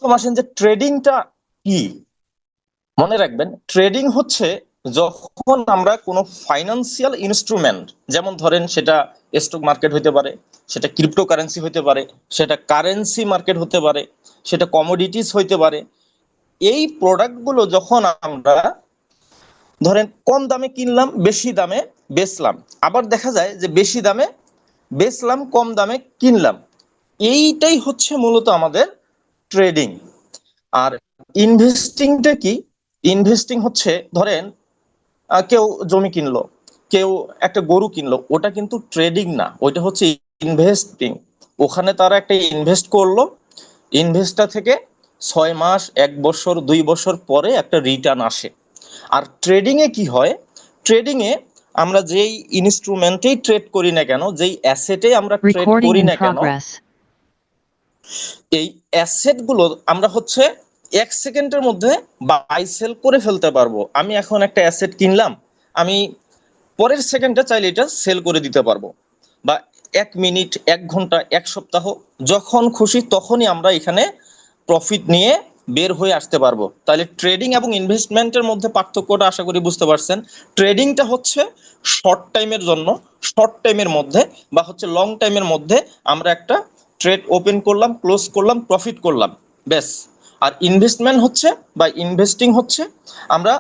প্রথম আসেন যে ট্রেডিংটা কি। মনে রাখবেন ট্রেডিং হচ্ছে যখন আমরা কোনো ফাইন্যান্সিয়াল ইনস্ট্রুমেন্ট, যেমন ধরেন সেটা স্টক মার্কেট হতে পারে, সেটা ক্রিপ্টোকারেন্সি হতে পারে, সেটা কারেন্সি মার্কেট হতে পারে, সেটা কমোডিটিস হইতে পারে, এই প্রোডাক্টগুলো যখন আমরা ধরেন কম দামে কিনলাম, বেশি দামে বেচলাম, আবার দেখা যায় যে বেশি দামে বেচলাম, কম দামে কিনলাম, এইটাই হচ্ছে মূলত আমাদের ট্রেডিং। আর ইনভেস্টিংটা কি? ইনভেস্টিং হচ্ছে ধরেন কেউ জমি কিনলো, কেউ একটা গরু কিনলো, ওটা কিন্তু ট্রেডিং না, ওইটা হচ্ছে ইনভেস্টিং। ওখানে তারা একটা ইনভেস্ট করলো, ইনভেস্টটা থেকে 6 মাস, 1 বছর, 2 বছর পরে একটা রিটার্ন আসে। আর ট্রেডিং এ কি হয়? ট্রেডিং এ আমরা যেই ইনস্ট্রুমেন্টেই ট্রেড করি না কেন, যেই অ্যাসেটে আমরা ট্রেড Recording করি in না কেন, progress. এই অ্যাসেট গুলো আমরা হচ্ছে 1 সেকেন্ডের মধ্যে বাই সেল করে ফেলতে পারবো। আমি এখন একটা অ্যাসেট কিনলাম, আমি পরের সেকেন্ডে চাইলে এটা সেল করে দিতে পারবো, বা 1 মিনিট, 1 ঘন্টা, 1 সপ্তাহ, যখন খুশি তখনই আমরা এখানে প্রফিট নিয়ে বের হয়ে আসতে পারবো। তাহলে ট্রেডিং এবং ইনভেস্টমেন্টের মধ্যে পার্থক্যটা আশা করি বুঝতে পারছেন। ট্রেডিংটা হচ্ছে শর্ট টাইমের জন্য, শর্ট টাইমের মধ্যে বা হচ্ছে লং টাইমের মধ্যে আমরা একটা ট্রেড ওপেন করলাম, ক্লোজ করলাম, প্রফিট করলাম, ব্যাস। আর ইনভেস্টমেন্ট হচ্ছে বা ইনভেস্টিং হচ্ছে আমরা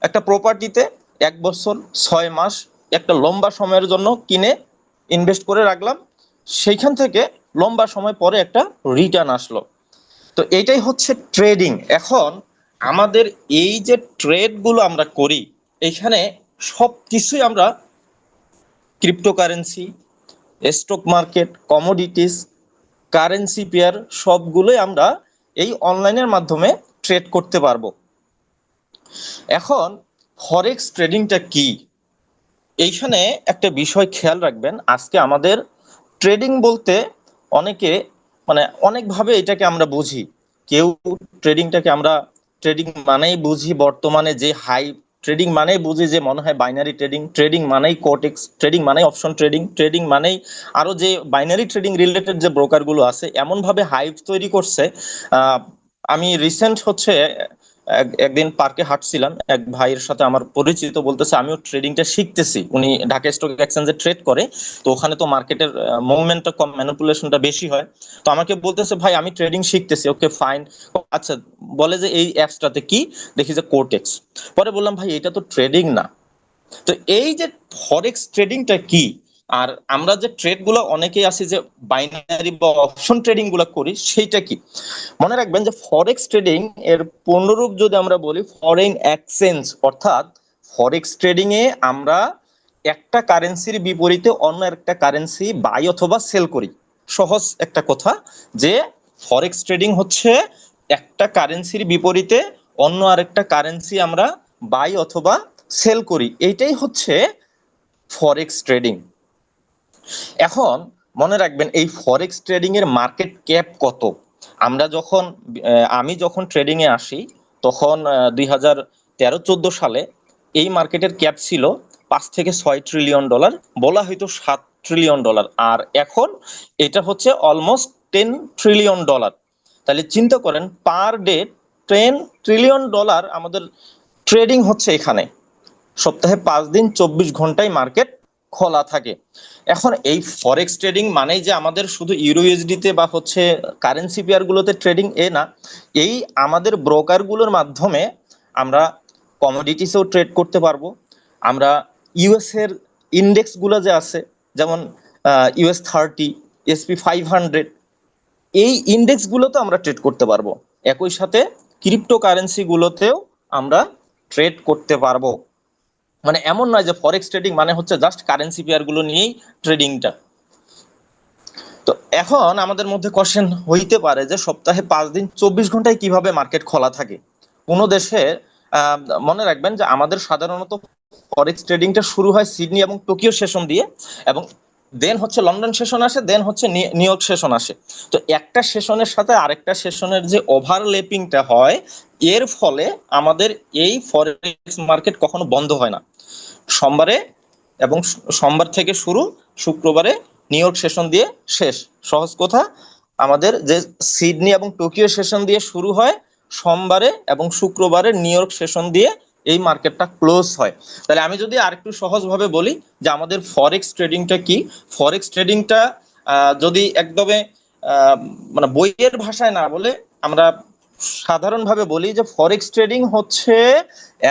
একটা প্রপার্টিতে 1 বছর, 6 মাস, একটা লম্বা সময়ের জন্য কিনে ইনভেস্ট করে রাখলাম, সেইখান থেকে লম্বা সময় পরে একটা রিটার্ন আসলো। তো এইটাই হচ্ছে ট্রেডিং। এখন আমাদের এই যে ট্রেড গুলো আমরা করি, এখানে সব কিছুই আমরা cryptocurrency, stock market, commodities, currency pair, সবগুলোই আমরা এই অনলাইনের মাধ্যমে ট্রেড করতে পারবো। এখন ফরেক্স ট্রেডিংটা কি? এইখানে একটা বিষয় খেয়াল রাখবেন। আজকে আমাদের ট্রেডিং বলতে অনেকে মানে অনেকভাবে এটাকে আমরা বুঝি। কেউ ট্রেডিংটাকে আমরা ট্রেডিং মানেই বুঝি বর্তমানে যে হাই, ট্রেডিং মানেই বুঝি যে মনে হয় বাইনারি ট্রেডিং, ট্রেডিং মানেই কোটেক্স, ট্রেডিং মানেই অপশন ট্রেডিং, ট্রেডিং মানেই আরো যে বাইনারি ট্রেডিং রিলেটেড যে ব্রোকারগুলো আছে, এমন ভাবে হাইপ তৈরি করছে। আমি রিসেন্ট হচ্ছে একদিন পার্কে হাঁটছিলাম, এক ভাইয়ের সাথে আমার পরিচিত, বলতেছে আমিও ট্রেডিংটা শিখতেছি। উনি ঢাকা স্টক এক্সচেঞ্জে ট্রেড করে, তো ওখানে তো মার্কেটের মুভমেন্টটা কম, ম্যানিপুলেশনটা বেশি হয়। তো আমাকে বলতেছে ভাই আমি ট্রেডিং শিখতেছি। ওকে ফাইন, আচ্ছা, বলে যে এই অ্যাপসটাতে কি, দেখি যে কোটেক্স। পরে বললাম ভাই এটা তো ট্রেডিং না। তো এই যে ফরেক্স ট্রেডিংটা কি, আর আমরা যে ট্রেড গুলো অনেকেই আছি যে বাইনারি বা অপশন ট্রেডিং গুলো করি, সেইটা কি? মনে রাখবেন যে ফরেক্স ট্রেডিং এর পূর্ণরূপ যদি আমরা বলি ফরেন এক্সচেঞ্জ, অর্থাৎ ফরেক্স ট্রেডিং এ আমরা একটা কারেন্সির বিপরীতে অন্য একটা কারেন্সি বাই অথবা সেল করি। সহজ একটা কথা, যে ফরেক্স ট্রেডিং হচ্ছে একটা কারেন্সির বিপরীতে অন্য আরেকটা কারেন্সি আমরা বাই অথবা সেল করি, এইটাই হচ্ছে ফরেক্স ট্রেডিং। এখন মনে রাখবেন এই ফরেক্স ট্রেডিং এর মার্কেট ক্যাপ কত। আমরা যখন আমি যখন ট্রেডিং এ আসি, তখন 2013-14 সালে এই মার্কেটের ক্যাপ ছিল $5 থেকে $6 ট্রিলিয়ন, বলা হয়তো $7 ট্রিলিয়ন, আর এখন এটা হচ্ছে অলমোস্ট $10 ট্রিলিয়ন। তাহলে চিন্তা করেন পার ডে $10 ট্রিলিয়ন আমাদের ট্রেডিং হচ্ছে এখানে। সপ্তাহে 5 দিন 24 ঘন্টায় মার্কেট খোলা থাকে। এখন এই ফরেক্স ট্রেডিং মানেই যে আমাদের শুধু ইউরো ইউএসডি তে বা হচ্ছে কারেন্সি পেয়ার গুলোতে ট্রেডিং, এ না। এই আমাদের ব্রোকার গুলোর মাধ্যমে আমরা কমোডিটিসেও ট্রেড করতে পারবো। আমরা ইউএস এর ইন্ডেক্স গুলো যে আছে, যেমন US 30, SP 500, এই ইন্ডেক্স গুলোতে আমরা ট্রেড করতে পারবো। একই সাথে ক্রিপ্টো কারেন্সি গুলোতেও আমরা ট্রেড করতে পারবো। মানে এমন নয় যে ফরেক্স ট্রেডিং মানে হচ্ছে জাস্ট কারেন্সি পেয়ার গুলো নিয়েই ট্রেডিংটা। তো এখন আমাদের মধ্যে কোশ্চেন হইতে পারে যে সপ্তাহে 5 দিন 24 ঘন্টায় কিভাবে মার্কেট খোলা থাকে কোন দেশে। আহ, মনে রাখবেন যে আমাদের সাধারণত ফরেক্স ট্রেডিংটা শুরু হয় সিডনি এবং টোকিও সেশন দিয়ে, এবং দেন হচ্ছে লন্ডন সেশন আসে, দেন হচ্ছে নিউ ইয়র্ক সেশন আসে। তো একটা সেশনের সাথে আরেকটা সেশনের যে ওভারল্যাপিংটা হয়, এর ফলে আমাদের এই ফরেক্স মার্কেট কখনো বন্ধ হয় না। সোমবারে সোমবার থেকে শুরু, শুক্রবারে নিউ ইয়র্ক সেশন দিয়ে শেষ। সহজ কথা, আমাদের যে সিডনি এবং টোকিও সেশন দিয়ে শুরু হয়, সোমবারে এবং শুক্রবারে নিউ ইয়র্ক সেশন দিয়ে এই মার্কেটটা ক্লোজ হয়। তাহলে আমি যদি আরেকটু সহজভাবে বলি যে আমাদের ফরেক্স ট্রেডিংটা কি, ফরেক্স ট্রেডিংটা যদি একদমে মানে বইয়ের ভাষায় না বলে আমরা সাধারণভাবে বলি যে ফরেক্স ট্রেডিং হচ্ছে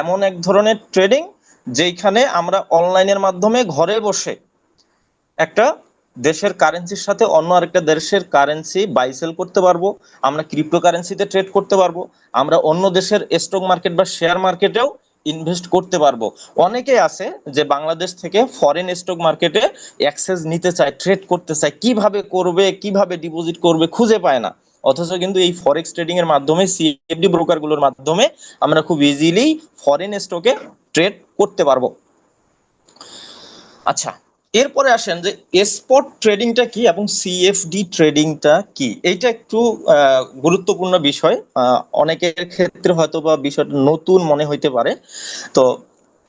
এমন এক ধরনের ট্রেডিং যেখানে আমরা অনলাইনের মাধ্যমে ঘরে বসে একটা দেশের কারেন্সির সাথে অন্য আরেকটা দেশের কারেন্সি বাই সেল করতে পারবো, আমরা ক্রিপ্টো কারেন্সিতে ট্রেড করতে পারবো, আমরা অন্য দেশের স্টক মার্কেট বা শেয়ার মার্কেটেও ইনভেস্ট করতে পারবো। অনেকে আছে যে বাংলাদেশ থেকে ফরেন স্টক মার্কেটে অ্যাক্সেস নিতে চায়, ট্রেড করতে চায়, কিভাবে করবে, কিভাবে ডিপোজিট করবে খুঁজে পায় না। অথচ কিন্তু এই ফরেক্স ট্রেডিং এর মাধ্যমে, সিএফডি ব্রোকার গুলোর মাধ্যমে আমরা খুব ইজিলি ফরেন স্টকে ট্রেড করতে পারবো। আচ্ছা, এরপরে আসেন যে স্পট ট্রেডিংটা কি এবং সিএফডি ট্রেডিংটা কি। এইটা একটু গুরুত্বপূর্ণ বিষয়, অনেকের ক্ষেত্রে হয়তো বা বিষয়টা নতুন মনে হইতে পারে। তো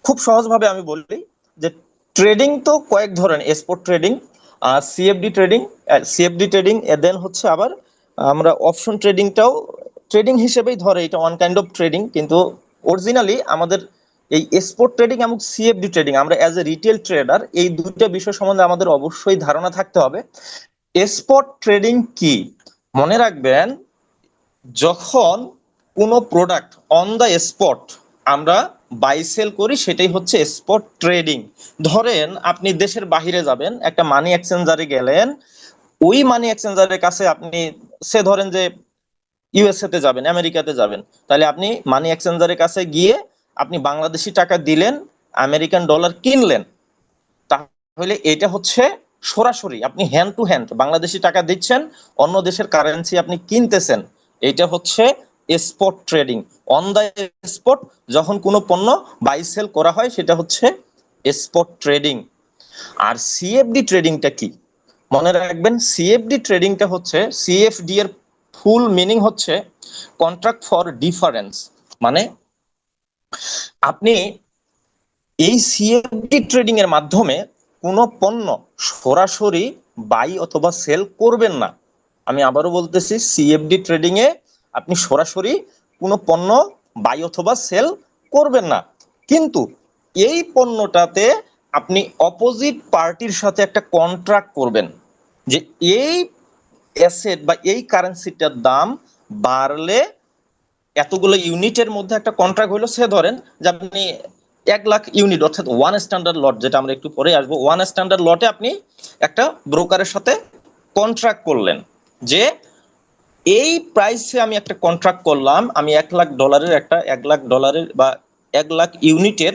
খুব সহজভাবে আমি বলি যে ট্রেডিং তো কয়েক ধরনের, spot trading, CFD trading, CFD trading then হচ্ছে আবার আমরা অপশন ট্রেডিংটাও ট্রেডিং হিসেবেই ধরে, এটা ওয়ান কাইন্ড অফ ট্রেডিং, কিন্তু অরিজিনালি আমাদের এই স্পট ট্রেডিং এবং সিএফডি ট্রেডিং, আমরা অ্যাজ এ রিটেল ট্রেডার এই দুইটা বিষয় সম্বন্ধে আমাদের অবশ্যই ধারণা থাকতে হবে। স্পট ট্রেডিং কি? মনে রাখবেন, যখন কোনো প্রোডাক্ট অন দ্য স্পট আমরা বাই সেল করি সেটাই হচ্ছে স্পট ট্রেডিং। ধরেন আপনি দেশের বাহিরে যাবেন, একটা মানি এক্সচেঞ্জারে গেলেন, ওই মানি এক্সচেঞ্জারের কাছে আপনি সে ধরেন যে ইউএসএ তে যাবেন, আমেরিকাতে যাবেন, তাহলে আপনি মানি এক্সচেঞ্জারের কাছে গিয়ে আপনি বাংলাদেশি টাকা দিলেন, আমেরিকান ডলার কিনলেন, তাহলে এটা হচ্ছে সরাসরি আপনি হ্যান্ড টু হ্যান্ড বাংলাদেশি টাকা দিচ্ছেন, অন্য দেশের কারেন্সি আপনি কিনতেছেন। এটা হচ্ছে spot trading, on the spot যখন কোনো পণ্য বাই সেল করা হয় সেটা হচ্ছে স্পট ট্রেডিং। আর সিএফডি ট্রেডিংটা কি? মনে রাখবেন, সিএফডি ট্রেডিংটা হচ্ছে, সিএফডি এর ফুল মিনিং হচ্ছে কন্ট্রাক্ট ফর ডিফারেন্স। মানে আপনি এই সিএফডি ট্রেডিং এর মাধ্যমে কোনো পণ্য সরাসরি বাই অথবা সেল করবেন না। আমি আবারও বলতেছি, সিএফডি ট্রেডিং এ আপনি সরাসরি কোনো পণ্য বাই অথবা সেল করবেন না, কিন্তু এই পণ্যটাতে আপনি অপোজিট পার্টির সাথে একটা কন্ট্রাক্ট করবেন যে এই অ্যাসেট বা এই কারেন্সিটার দাম বাড়লে এতগুলো ইউনিটের মধ্যে একটা কন্ট্রাক্ট হলো, সে ধরেন যে আপনি 1 লাখ ইউনিট অর্থাৎ ওয়ান স্ট্যান্ডার্ড লট, যেটা আমরা একটু পরে আসবো, ওয়ান স্ট্যান্ডার্ড লটে আপনি একটা ব্রোকারের সাথে কন্ট্রাক্ট করলেন যে এই প্রাইসে আমি একটা কন্ট্রাক্ট করলাম, আমি $1 লাখ একটা, $1 লাখ বা 1 লাখ ইউনিটের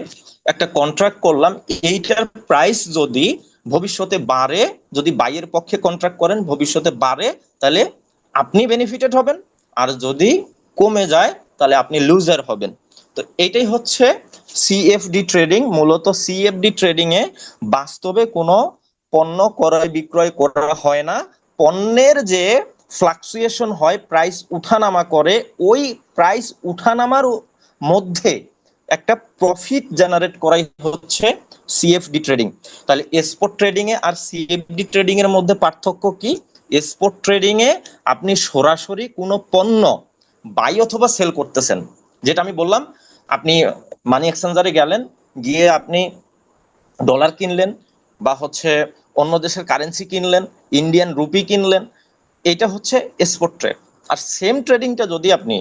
একটা কন্ট্রাক্ট করলাম, এইটার প্রাইস যদি ভবিষ্যতে বাড়ে, যদি বাইয়ের পক্ষে কন্ট্রাক্ট করেন ভবিষ্যতে বাড়ে, তাহলে আপনি বেনিফিটেড হবেন, আর যদি কমে যায় তাহলে আপনি লুজার হবেন। তো এটাই হচ্ছে সিএফডি ট্রেডিং। মূলত সিএফডি ট্রেডিং এ বাস্তবে কোনো পণ্য ক্রয় বিক্রয় করা হয় না, পণ্যের যে ফ্লাকচুয়েশন হয়, প্রাইস উঠানামা করে, ওই প্রাইস উঠানামার মধ্যে একটা প্রফিট জেনারেট করাই হচ্ছে সিএফডি ট্রেডিং। তাহলে স্পট ট্রেডিং এ আর সিএফডি ট্রেডিং এর মধ্যে পার্থক্য কি? স্পট ট্রেডিং এ আপনি সরাসরি কোনো পণ্য বাই অথবা সেল করতেছেন, যেটা আমি বললাম, আপনি মানি এক্সচেঞ্জারে গেলেন, গিয়ে আপনি ডলার কিনলেন বা হচ্ছে অন্য দেশের কারেন্সি কিনলেন, ইন্ডিয়ান রুপি কিনলেন, এটা হচ্ছে স্পট ট্রেড। আর সেম ট্রেডিংটা যদি আপনি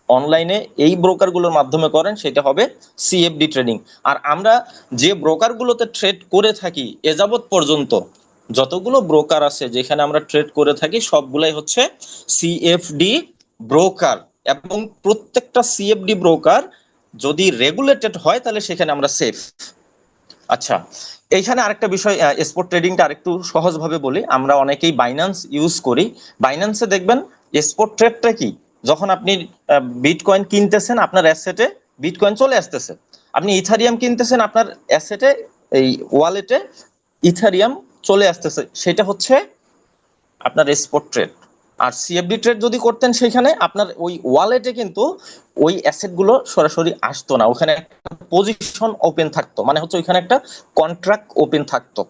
অনলাইনে এই ব্রোকারগুলোর মাধ্যমে করেন সেটা হবে সিএফডি ট্রেডিং। আর আমরা যে ব্রোকারগুলোতে ট্রেড করে থাকি এ যাবৎ পর্যন্ত, যতগুলো ব্রোকার আছে যেখানে আমরা ট্রেড করে থাকি সবগুলাই হচ্ছে সিএফডি ব্রোকার, এবং প্রত্যেকটা সিএফডি ব্রোকার যদি রেগুলেটেড হয় তাহলে সেখানে আমরা সেফ। আচ্ছা, এইখানে আরেকটা বিষয়, স্পট ট্রেডিংটা আরেকটু সহজভাবে বলি। আমরা অনেকেই বাইন্যান্স ইউজ করি, বাইন্যান্সে দেখবেন স্পট ট্রেডটা কি, যখন আপনি বিটকয়েন কিনতেছেন আপনার অ্যাসেটে বিটকয়েন চলে আসতেছে, আপনি ইথারিয়াম কিনতেছেন আপনার অ্যাসেটে, এই ওয়ালেটে ইথারিয়াম চলে আসতেছে, সেটা হচ্ছে আপনার স্পট ট্রেড। আর সিএফডি ট্রেড যদি করতেন সেখানে আপনার ওই ওয়ালেটে কিন্তু ওই অ্যাসেট গুলো সরাসরি আসতো না, ওখানে একটা পজিশন ওপেন থাকতো, মানে হচ্ছে ওইখানে একটা কন্ট্রাক্ট ওপেন থাকতো।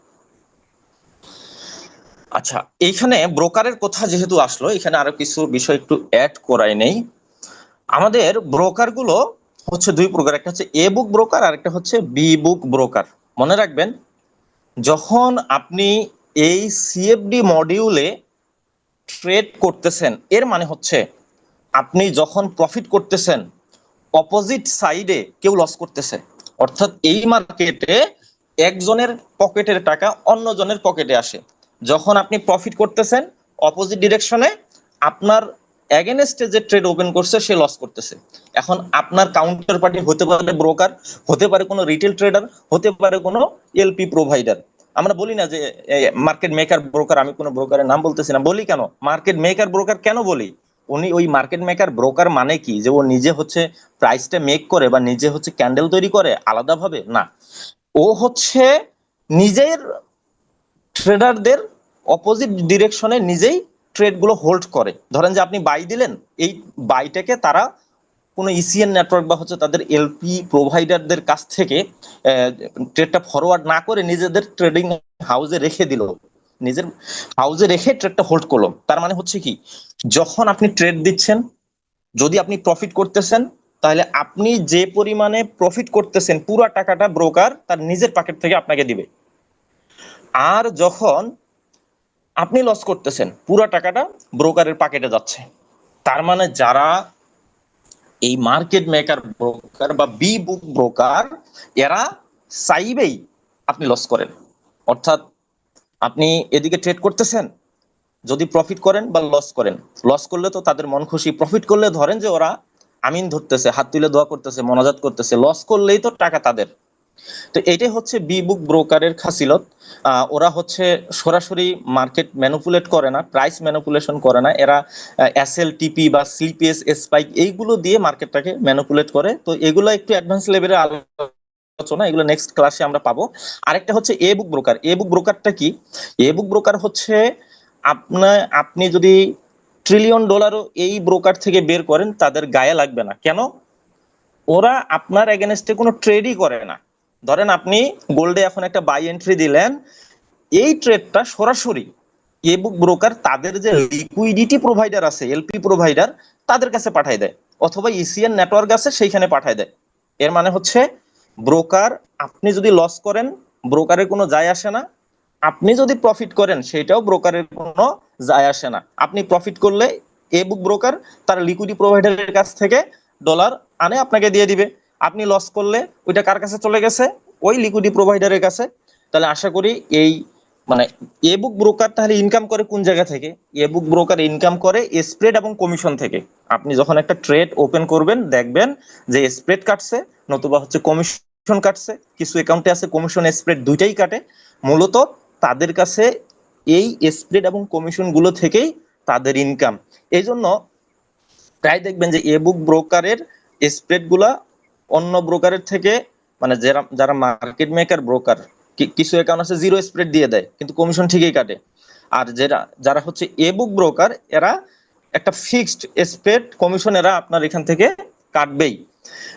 আচ্ছা, এইখানে ব্রোকারের কথা যেহেতু আসলো, এখানে আরো কিছু বিষয় একটু অ্যাড করাই নেই। আমাদের ব্রোকার গুলো হচ্ছে দুই প্রকার, একটা হচ্ছে এ বুক ব্রোকার আর একটা হচ্ছে বি বুক ব্রোকার। মনে রাখবেন, যখন আপনি এই সিএফডি মডিউলে ট্রেড করতেছেন, এর মানে হচ্ছে আপনি যখন প্রফিট করতেছেন, অপোজিট সাইডে কেউ লস করতেছে। অর্থাৎ এই মার্কেটে একজনের পকেটের টাকা অন্যজনের পকেটে আসে। যখন আপনি প্রফিট করতেছেন, অপোজিট ডিরেকশনে আপনার এগেনস্টে যে ট্রেড ওপেন করছে সে লস করতেছে। এখন আপনার কাউন্টার পার্টি হতে পারে ব্রোকার, হতে পারে কোনো রিটেল ট্রেডার, হতে পারে কোনো এলপি প্রোভাইডার। আমরা বলি না যে মার্কেট মেকার ব্রোকার, আমি কোনো ব্রোকারের নাম বলতেছি না। বলি কেন মার্কেট মেকার ব্রোকার কেন বলি? উনি ওই মার্কেট মেকার ব্রোকার মানে কি যে ও নিজে হচ্ছে প্রাইসটা মেক করে বা নিজে হচ্ছে ক্যান্ডেল তৈরি করে আলাদাভাবে? না, ও হচ্ছে নিজের ট্রেডারদের অপোজিট ডিরেকশনে নিজেই ট্রেড গুলো হোল্ড করে। ধরেন যে আপনি বাই দিলেন, এই বাইটাকে তারা কোনো ইসিএন নেটওয়ার্ক বা হচ্ছে তাদের এলপি প্রোভাইডারদের কাছ থেকে ট্রেডটা ফরওয়ার্ড না করে নিজেদের ট্রেডিং হাউসে রেখে দিল, নিজের হাউসে রেখে ট্রেডটা হোল্ড করলো। তার মানে হচ্ছে কি, যখন আপনি ট্রেড দিচ্ছেন, যদি আপনি প্রফিট করতেছেন, তাহলে আপনি যে পরিমাণে প্রফিট করতেছেন পুরো টাকাটা ব্রোকার তার নিজের পকেট থেকে আপনাকে দিবে। আর যখন আপনি লস করতেছেন, পুরো টাকাটা ব্রোকারের পকেটে যাচ্ছে। তার মানে যারা এই মার্কেট মেকার ব্রোকার বা বি বুক ব্রোকার, এরা চাইবেই আপনি লস করেন। অর্থাৎ আপনি এদিকে ট্রেড করতেছেন, যদি প্রফিট করেন বা লস করেন, লস করলে তো তাদের মন খুশি, প্রফিট করলে ধরেন যে ওরা আমিন ধরতেছে, হাত তুলে দোয়া করতেছে, মোনাজাত করতেছে, লস করলেই তো টাকা তাদের। তো এটাই হচ্ছে বি বুক ব্রোকারের খাসিলত। ওরা হচ্ছে সরাসরি মার্কেট ম্যানিপুলেট করে না, প্রাইস ম্যানিপুলেশন করে না। এরা এসএলটিপি বা সিপিএস স্পাইক এইগুলো দিয়ে মার্কেটটাকে ম্যানিপুলেট করে। তো এগুলো একটু অ্যাডভান্স লেভেলের আলোচনা, এগুলো নেক্সট ক্লাসে আমরা পাবো। আরেকটা হচ্ছে এ বুক ব্রোকার। এ বুক ব্রোকারটা কি? এ বুক ব্রোকার হচ্ছে আপনি যদি ট্রিলিয়ন ডলারও এই ব্রোকার থেকে বের করেন, তাদের গায়ে লাগবে না। কেন? ওরা আপনার এগেনস্টে কোনো ট্রেডই করে না। ধরেন আপনি গোল্ডে এখন একটা বাই এন্ট্রি দিলেন, এই ট্রেডটা সরাসরি ই বুক ব্রোকার তাদের যে লিকুইডিটি প্রোভাইডার আছে, এলপি প্রোভাইডার, তাদের কাছে পাঠায় দেয়, অথবা ইসিএন নেটওয়ার্ক আছে সেইখানে পাঠায় দেয়। এর মানে হচ্ছে ব্রোকার, আপনি যদি লস করেন ব্রোকারের কোনো যায় আসে না, আপনি যদি প্রফিট করেন সেটাও ব্রোকারের কোনো যায় আসে না। আপনি প্রফিট করলে এ বুক ব্রোকার তার লিকুইডিটি প্রোভাইডারের কাছ থেকে ডলার আনে আপনাকে দিয়ে দিবে। আপনি লস করলে ওইটা কার কাছে চলে গেছে? ওই লিকুইডিটি প্রোভাইডারের কাছে। তাহলে আশা করি এই মানে এ বুক ব্রোকার তাহলে ইনকাম করে কোন জায়গা থেকে? এ বুক ব্রোকার ইনকাম করে স্প্রেড এবং কমিশন থেকে। আপনি যখন একটা ট্রেড ওপেন করবেন, দেখবেন যে স্প্রেড কাটছে, নতুবা হচ্ছে কমিশন কাটছে। কিছু অ্যাকাউন্টে আছে কমিশন স্প্রেড দুইটাই কাটে। মূলত তাদের কাছে এই স্প্রেড এবং কমিশন গুলো থেকেই তাদের ইনকাম। এই জন্য প্রায় দেখবেন যে এ বুক ব্রোকারের স্প্রেড গুলা অন্য ব্রোকারের থেকে, মানে যারা যারা মার্কেট মেকার ব্রোকার, কিছু অ্যাকাউন্ট আছে জিরো স্প্রেড দিয়ে দেয় কিন্তু কমিশন ঠিকই কাটে। আর যারা যারা হচ্ছে এ বুক ব্রোকার, এরা একটা ফিক্সড স্প্রেড কমিশন এরা আপনার এখান থেকে কাটবেই।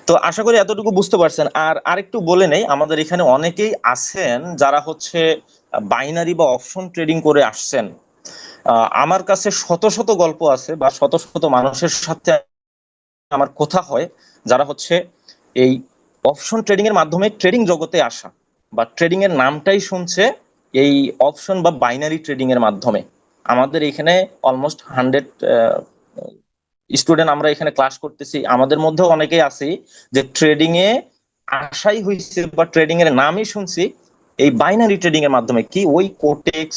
তো আশা করি এতটুকু বুঝতে পারছেন। আর আরেকটু বলে নেই, আমাদের এখানে অনেকেই আছেন যারা হচ্ছে বাইনারি বা অপশন ট্রেডিং করে আসছেন। আমার কাছে শত শত গল্প আছে বা শত শত মানুষের সাথে আমার কথা হয় যারা হচ্ছে এই অপশন ট্রেডিং এর মাধ্যমে ট্রেডিং জগতে আসা, বা ট্রেডিং এর নামটাই শুনছে এই অপশন বা বাইনারি ট্রেডিং এর মাধ্যমে। আমাদের এখানে অলমোস্ট 100 স্টুডেন্ট আমরা এখানে ক্লাস করতেছি, আমাদের মধ্যেও অনেকেই আছি যে ট্রেডিং এ আশাই হয়েছে বা ট্রেডিং এর নামই শুনছি এই বাইনারি ট্রেডিং এর মাধ্যমে। কি ওই কোটেক্স,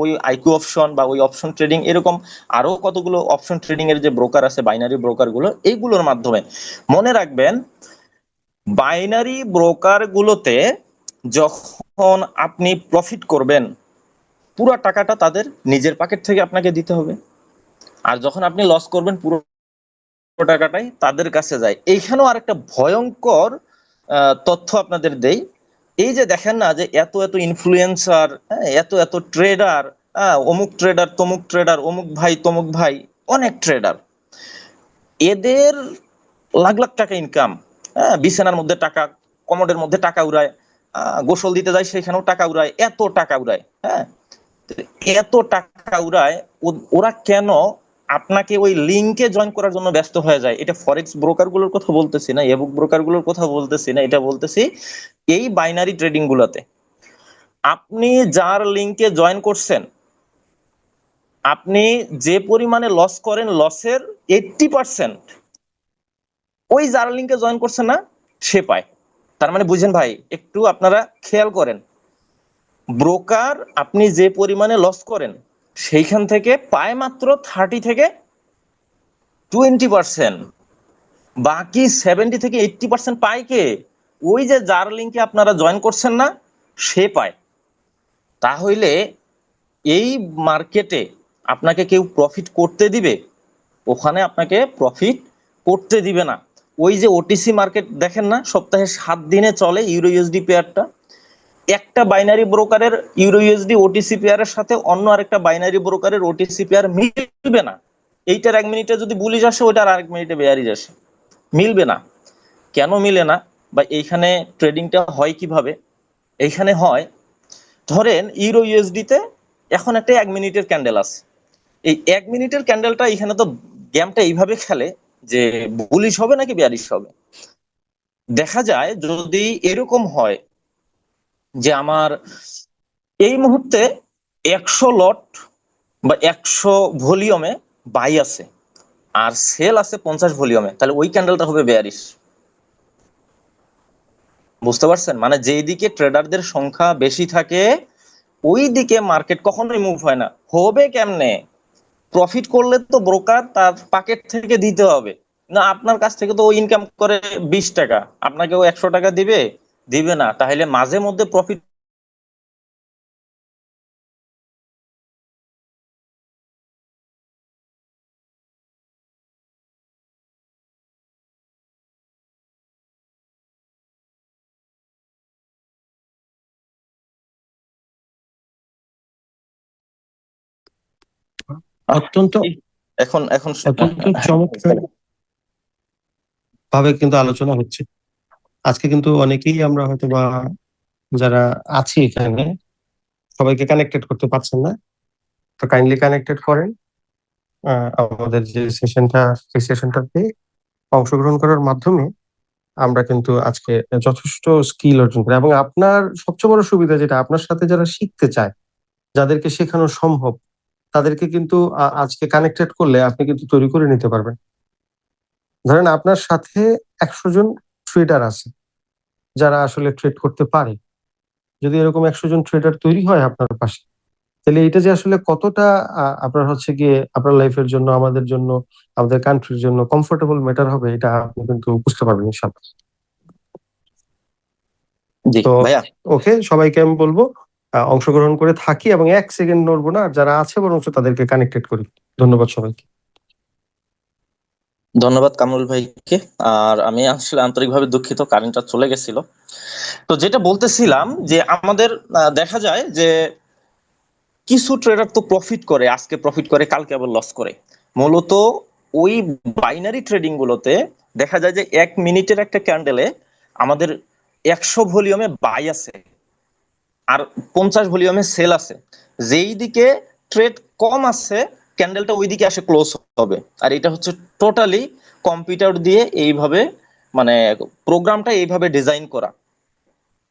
ওই আইকিউ অপশন বা ওই অপশন ট্রেডিং, এরকম আরো কতগুলো অপশন ট্রেডিং এর যে ব্রোকার আছে, বাইনারি ব্রোকার গুলো, এইগুলোর মাধ্যমে। মনে রাখবেন, বাইনারি ব্রোকার গুলোতে যখন আপনি প্রফিট করবেন, পুরো টাকাটা তাদের নিজের পকেট থেকে আপনাকে দিতে হবে। আর যখন আপনি লস করবেন, পুরো টাকাটাই তাদের কাছে যায়। এইখানেও আরেকটা ভয়ঙ্কর তথ্য আপনাদের দেই। এই যে দেখেন না যে এত এত ইনফ্লুয়েন্সার, এত এত ট্রেডার, অমুক ট্রেডার তমুক ট্রেডার, অমুক ভাই তমুক ভাই, অনেক ট্রেডার, এদের লাখ লাখ টাকা ইনকাম। বিছানার মধ্যে টাকা, কমোডের মধ্যে টাকা উড়ায়, গোসল দিতে যায় সেখানেও টাকা উড়ায়, এত টাকা উড়ায়। হ্যাঁ, এত টাকা উড়ায়, ওরা কেন আপনাকে ওই লিংকে জয়েন করার জন্য ব্যস্ত হয়ে যায়? এটা ফরেক্স ব্রোকার গুলোর কথা বলতেছি না, এবুক ব্রোকার গুলোর কথা বলতেছি না, এটা বলতেছি এই বাইনারি ট্রেডিং গুলাতে। আপনি যার লিংকে জয়েন করছেন, আপনি যে পরিমাণে লস করেন, লসের 80% ওই যার লিংকে জয়েন করছেন না সে পায়। তার মানে বুঝেন ভাই, একটু আপনারা খেয়াল করেন, ব্রোকার আপনি যে পরিমাণে লস করেন সেইখান থেকে পায় মাত্র 30 থেকে 20%, বাকি 70 থেকে 80% পায় কে? ওই যে যার লিংকে আপনারা জয়েন করছেন না সে পায়। তাহলে এই মার্কেটে আপনাকে কেউ প্রফিট করতে দিবে? ওখানে আপনাকে প্রফিট করতে দিবে না। ওই যে ওটিসি মার্কেট দেখেন না, সপ্তাহে 7 দিনে চলে ইউরো ইউএসডি পেয়ারটা, একটা বাইনারি ব্রোকারের ইউরো ইউএসডি ওটিসি পেয়ারের সাথে অন্য আরেকটা বাইনারি ব্রোকারের ওটিসি পেয়ার মিলবে না। এইটার 1 মিনিটে যদি বুলিশ আসে, ওইটার আরেক মিনিটে বেয়ারিশ আসে, মিলবে না। কেন মিলে না বা এইখানে ট্রেডিংটা হয় কিভাবে? এইখানে হয়, ধরেন ইউরো ইউএসডি তে এখন একটা 1 মিনিটের ক্যান্ডেল আছে, এই 1 মিনিটের ক্যান্ডেলটা এখানে তো গেমটা এইভাবে খেলে যে বুলিশ হবে নাকি বেয়ারিশ হবে। দেখা যায় যদি এরকম হয় যে আমার এই মুহূর্তে 100 লট বা 100 ভলিউমে বাই আছে আর সেল আছে 50 ভলিউমে, তাহলে ওই ক্যান্ডেলটা হবে বেয়ারিশ। বুঝতে পারছেন? মানে যেই দিকে ট্রেডারদের সংখ্যা বেশি থাকে ওই দিকে মার্কেট কখনোই মুভ হয় না। হবে কেমনে? প্রফিট করলে তো ব্রোকার তার পকেট থেকে দিতে হবে না, আপনার কাছ থেকে তো ও ইনকাম করে 20 টাকা, আপনাকে ও 100 টাকা দিবে? দিবে না। তাহলে মাঝে মধ্যে প্রফিট অত্যন্ত এখন এখন অত্যন্ত চমৎকার ভাবে কিন্তু আলোচনা হচ্ছে আজকে। কিন্তু অনেকেই আমরা হয়তো বা যারা আছি এখানে সবাইকে কানেক্টেড করতে পারছেন না, তো কাইন্ডলি কানেক্টেড করেন। আমাদের যে সেশনটা, এই সেশনটাতে অংশগ্রহণ করার মাধ্যমে আমরা কিন্তু আজকে যথেষ্ট স্কিল অর্জন করি, এবং আপনার সবচেয়ে বড় সুবিধা যেটা, আপনার সাথে যারা শিখতে চায়, যাদেরকে শেখানো সম্ভব, তাদেরকে কিন্তু আজকে কানেক্টেড করলে আপনি কিন্তু তৈরি করে নিতে পারবেন। ধরেন আপনার সাথে 100 জন ট্রেডার আছে যারা আসলে ট্রেড করতে পারে। যদি এরকম 100 জন ট্রেডার তৈরি হয় আপনার পাশে, তাহলে এটা যে আসলে কতটা আপনার হচ্ছে গিয়ে আপনার লাইফের জন্য, আমাদের জন্য, আমাদের কান্ট্রির জন্য কমফোর্টেবল ম্যাটার হবে, এটা আপনি কিন্তু বুঝতে পারবেন ইনশাআল্লাহ। জি তো ভাইয়া। ওকে, সবাইকে আমি বলবো অংশগ্রহণ করে থাকি এবং 1 সেকেন্ড নড়বো না, আর যারা আছে বরঞ্চ তাদেরকে কানেক্টেড করি। ধন্যবাদ সবাইকে। ধন্যবাদ কামরুল ভাইকে। আর আমি আসলে আন্তরিকভাবে দুঃখিত, কারেন্টটা চলে গেছিল। তো যেটা বলতেছিলাম যে আমাদের দেখা যায় যে কিছু ট্রেডার তো প্রফিট করে, আজকে প্রফিট করে কালকে আবার লস করে। মূলত ওই বাইনারি ট্রেডিং গুলোতে দেখা যায় যে 1 মিনিটের একটা ক্যান্ডেলে আমাদের 100 ভলিউমে বাই আছে আর 50 ভলিউমে সেল আছে। যেই দিকে ট্রেড কম আছে ক্যান্ডেলটা ওই দিকে আসে ক্লোজ হবে। আর এটা হচ্ছে টোটালি কম্পিউটার দিয়ে এইভাবে, মানে প্রোগ্রামটা এইভাবে ডিজাইন করা।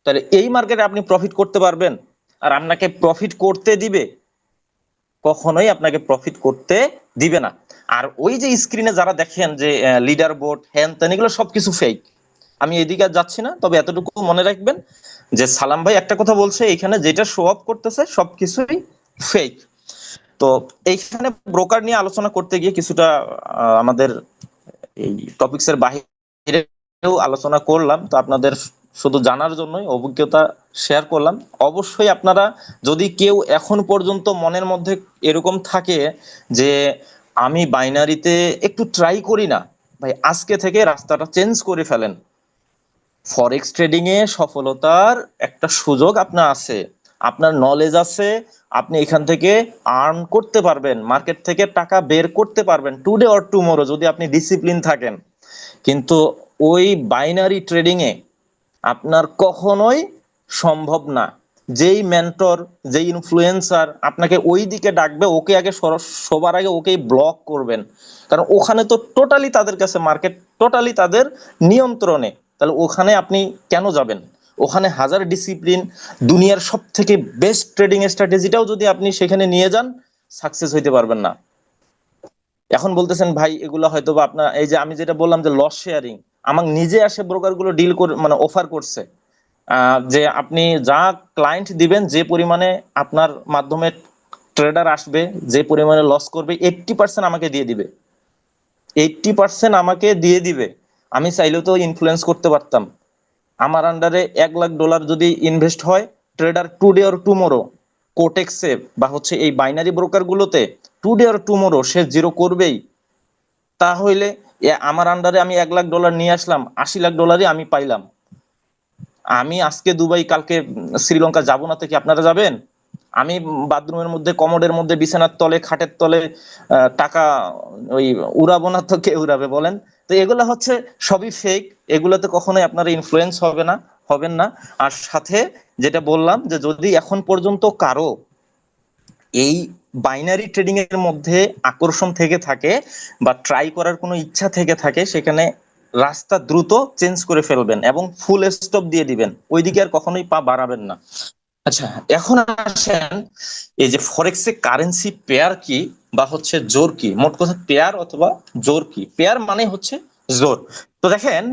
তাহলে এই মার্কেটে আপনি প্রফিট করতে পারবেন? আর আপনাকে প্রফিট করতে দিবে? কখনোই আপনাকে প্রফিট করতে দিবে না। আর ওই যে স্ক্রিনে যারা দেখেন যে লিডার বোর্ড হ্যান ত্যান, এগুলো সবকিছু ফেক। আমি এদিকে আর যাচ্ছি না, তবে এতটুকু মনে রাখবেন যে সালাম ভাই একটা কথা বলছে, এখানে যেটা শো অফ করতেছে সবকিছুই ফেক। তো এইখানে ব্রোকার নিয়ে আলোচনা করতে গিয়ে কিছুটা আমাদের এই টপিকস এর বাইরেও আলোচনা করলাম। তো আপনাদের শুধু জানার জন্যই অভিজ্ঞতা শেয়ার করলাম। অবশ্যই আপনারা যদি কেউ এখন পর্যন্ত মনের মধ্যে এরকম থাকে যে আমি বাইনারিতে একটু ট্রাই করি না, ভাই আজকে থেকে রাস্তাটা চেঞ্জ করে ফেলেন। ফরেক্স ট্রেডিং এ সফলতার একটা সুযোগ আপনার আছে, আপনার নলেজ আছে, আপনি এখান থেকে আর্ন করতে পারবেন, মার্কেট থেকে টাকা বের করতে পারবেন টুডে অর টুমোরো, যদি আপনি ডিসিপ্লিন থাকেন। কিন্তু ওই বাইনারি ট্রেডিং এ আপনার কখনোই সম্ভব না। যেই মেন্টর, যেই ইনফ্লুয়েন্সার আপনাকে ওই দিকে ডাকবে, ওকে আগে সবার আগে ওকেই ব্লক করবেন। কারণ ওখানে তো টোটালি তাদের কাছে মার্কেট, টোটালি তাদের নিয়ন্ত্রণে। তাহলে ওখানে আপনি কেন যাবেন? ওখানে হাজার ডিসিপ্লিন, দুনিয়ার সব থেকে বেস্ট ট্রেডিং স্ট্র্যাটেজিটাও যদি আপনি সেখানে নিয়ে যান, সাকসেস হইতে পারবেন না। এখন বলতেছেন ভাই এগুলো হয়তো বা আপনার, এই যে আমি যেটা বললাম যে লস শেয়ারিং, আমার নিজে আসে ব্রোকার গুলো ডিল করে, মানে অফার করছে যে আপনি যা ক্লায়েন্ট দিবেন, যে পরিমাণে আপনার মাধ্যমে ট্রেডার আসবে, যে পরিমাণে লস করবে, 80% আমাকে দিয়ে দিবে, 80% আমাকে দিয়ে দিবে। আমি চাইলেও তো ইনফ্লুয়েন্স করতে পারতাম। আমার আন্ডারে $1,00,000 যদি ইনভেস্ট হয়, ট্রেডার টুডে অর টুমোরো কোটেক্সে বা হচ্ছে এই বাইনারি ব্রোকার গুলোতে today or tomorrow say zero করবেই। তাহলে আমার আন্ডারে আমি $1,00,000 নিয়ে আসলাম, $80,00,000 আমি পাইলাম। আমি আজকে দুবাই, কালকে শ্রীলঙ্কা যাব না, থেকে আপনারা যাবেন? আমি বাথরুমের মধ্যে, কমোডের মধ্যে, বিছানার তলে, খাটের তলে টাকা ওই উড়াবো না তো কে উড়াবে বলেন? তো এগুলো হচ্ছে সবই ফেক, এগুলোতে কখনোই আপনারা ইনফ্লুয়েন্স হবে না, হবেন না। আর সাথে যেটা বললাম যে যদি এখন পর্যন্ত কারো এই বাইনারি ট্রেডিং এর মধ্যে আকর্ষণ থেকে থাকে বা ট্রাই করার কোনো ইচ্ছা থেকে থাকে, সেখানে রাস্তা দ্রুত চেঞ্জ করে ফেলবেন এবং ফুল স্টপ দিয়ে দিবেন, ওইদিকে আর কখনোই পা বাড়াবেন না। আচ্ছা, এখন আসেন এই যে ফরেক্সে কারেন্সি পেয়ার কি বা হচ্ছে জোর কি। মোট কথা পেয়ার অথবা জোর কি। পেয়ার মানে হচ্ছে জোর। তো দেখেন,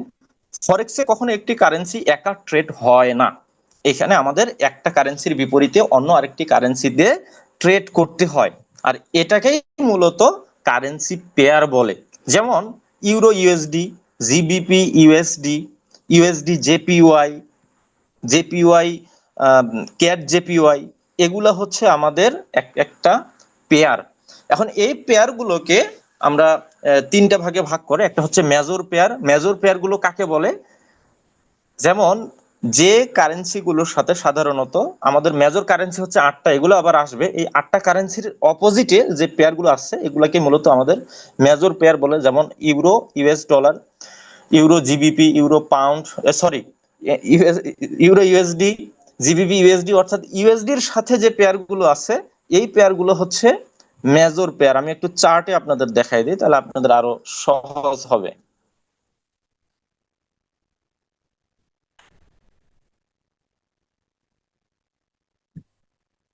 ফরেক্সে কখনো একটি কারেন্সি একা ট্রেড হয় না। এখানে আমাদের একটা কারেন্সির বিপরীতে অন্য আরেকটি কারেন্সি দিয়ে ট্রেড করতে হয়, আর এটাকেই মূলত কারেন্সি পেয়ার বলে। যেমন euro USD, GBP USD, USD JPY, JPY, cat JPY, এগুলা হচ্ছে আমাদের একটা পেয়ার। এখন এই পেয়ার গুলোকে আমরা তিনটা ভাগে ভাগ করে, একটা হচ্ছে মেজর পেয়ার। মেজর পেয়ার গুলো কাকে বলে? যেমন যে কারেন্সি গুলোর সাথে সাধারণত আমাদের মেজর কারেন্সি হচ্ছে 8টা, এগুলো আবার আসবে, এই 8টা কারেন্সির অপোজিটে যে পেয়ার গুলো আসছে এগুলাকে মূলত আমাদের মেজর পেয়ার বলে। যেমন euro US dollar, euro GBP, euro pound, sorry, euro USD, GBP USD, অর্থাৎ ইউএসডির সাথে যে পেয়ার গুলো আছে, এই পেয়ার গুলো হচ্ছে মেজর পেয়ার। আমি একটু চার্টে আপনাদের দেখাই দিই, তাহলে আপনাদের আরো সহজ হবে।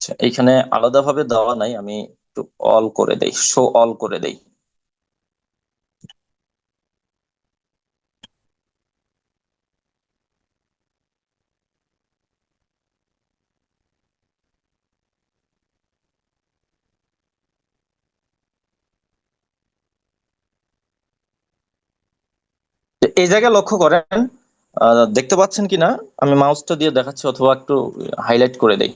আচ্ছা, এইখানে আলাদাভাবে দেওয়া নাই, আমি একটু অল করে দেই, শো অল করে দেই। এই জায়গায় লক্ষ্য করেন, দেখতে পাচ্ছেন কিনা, আমি মাউসটা দিয়ে দেখাচ্ছি অথবা একটু হাইলাইট করে দেই।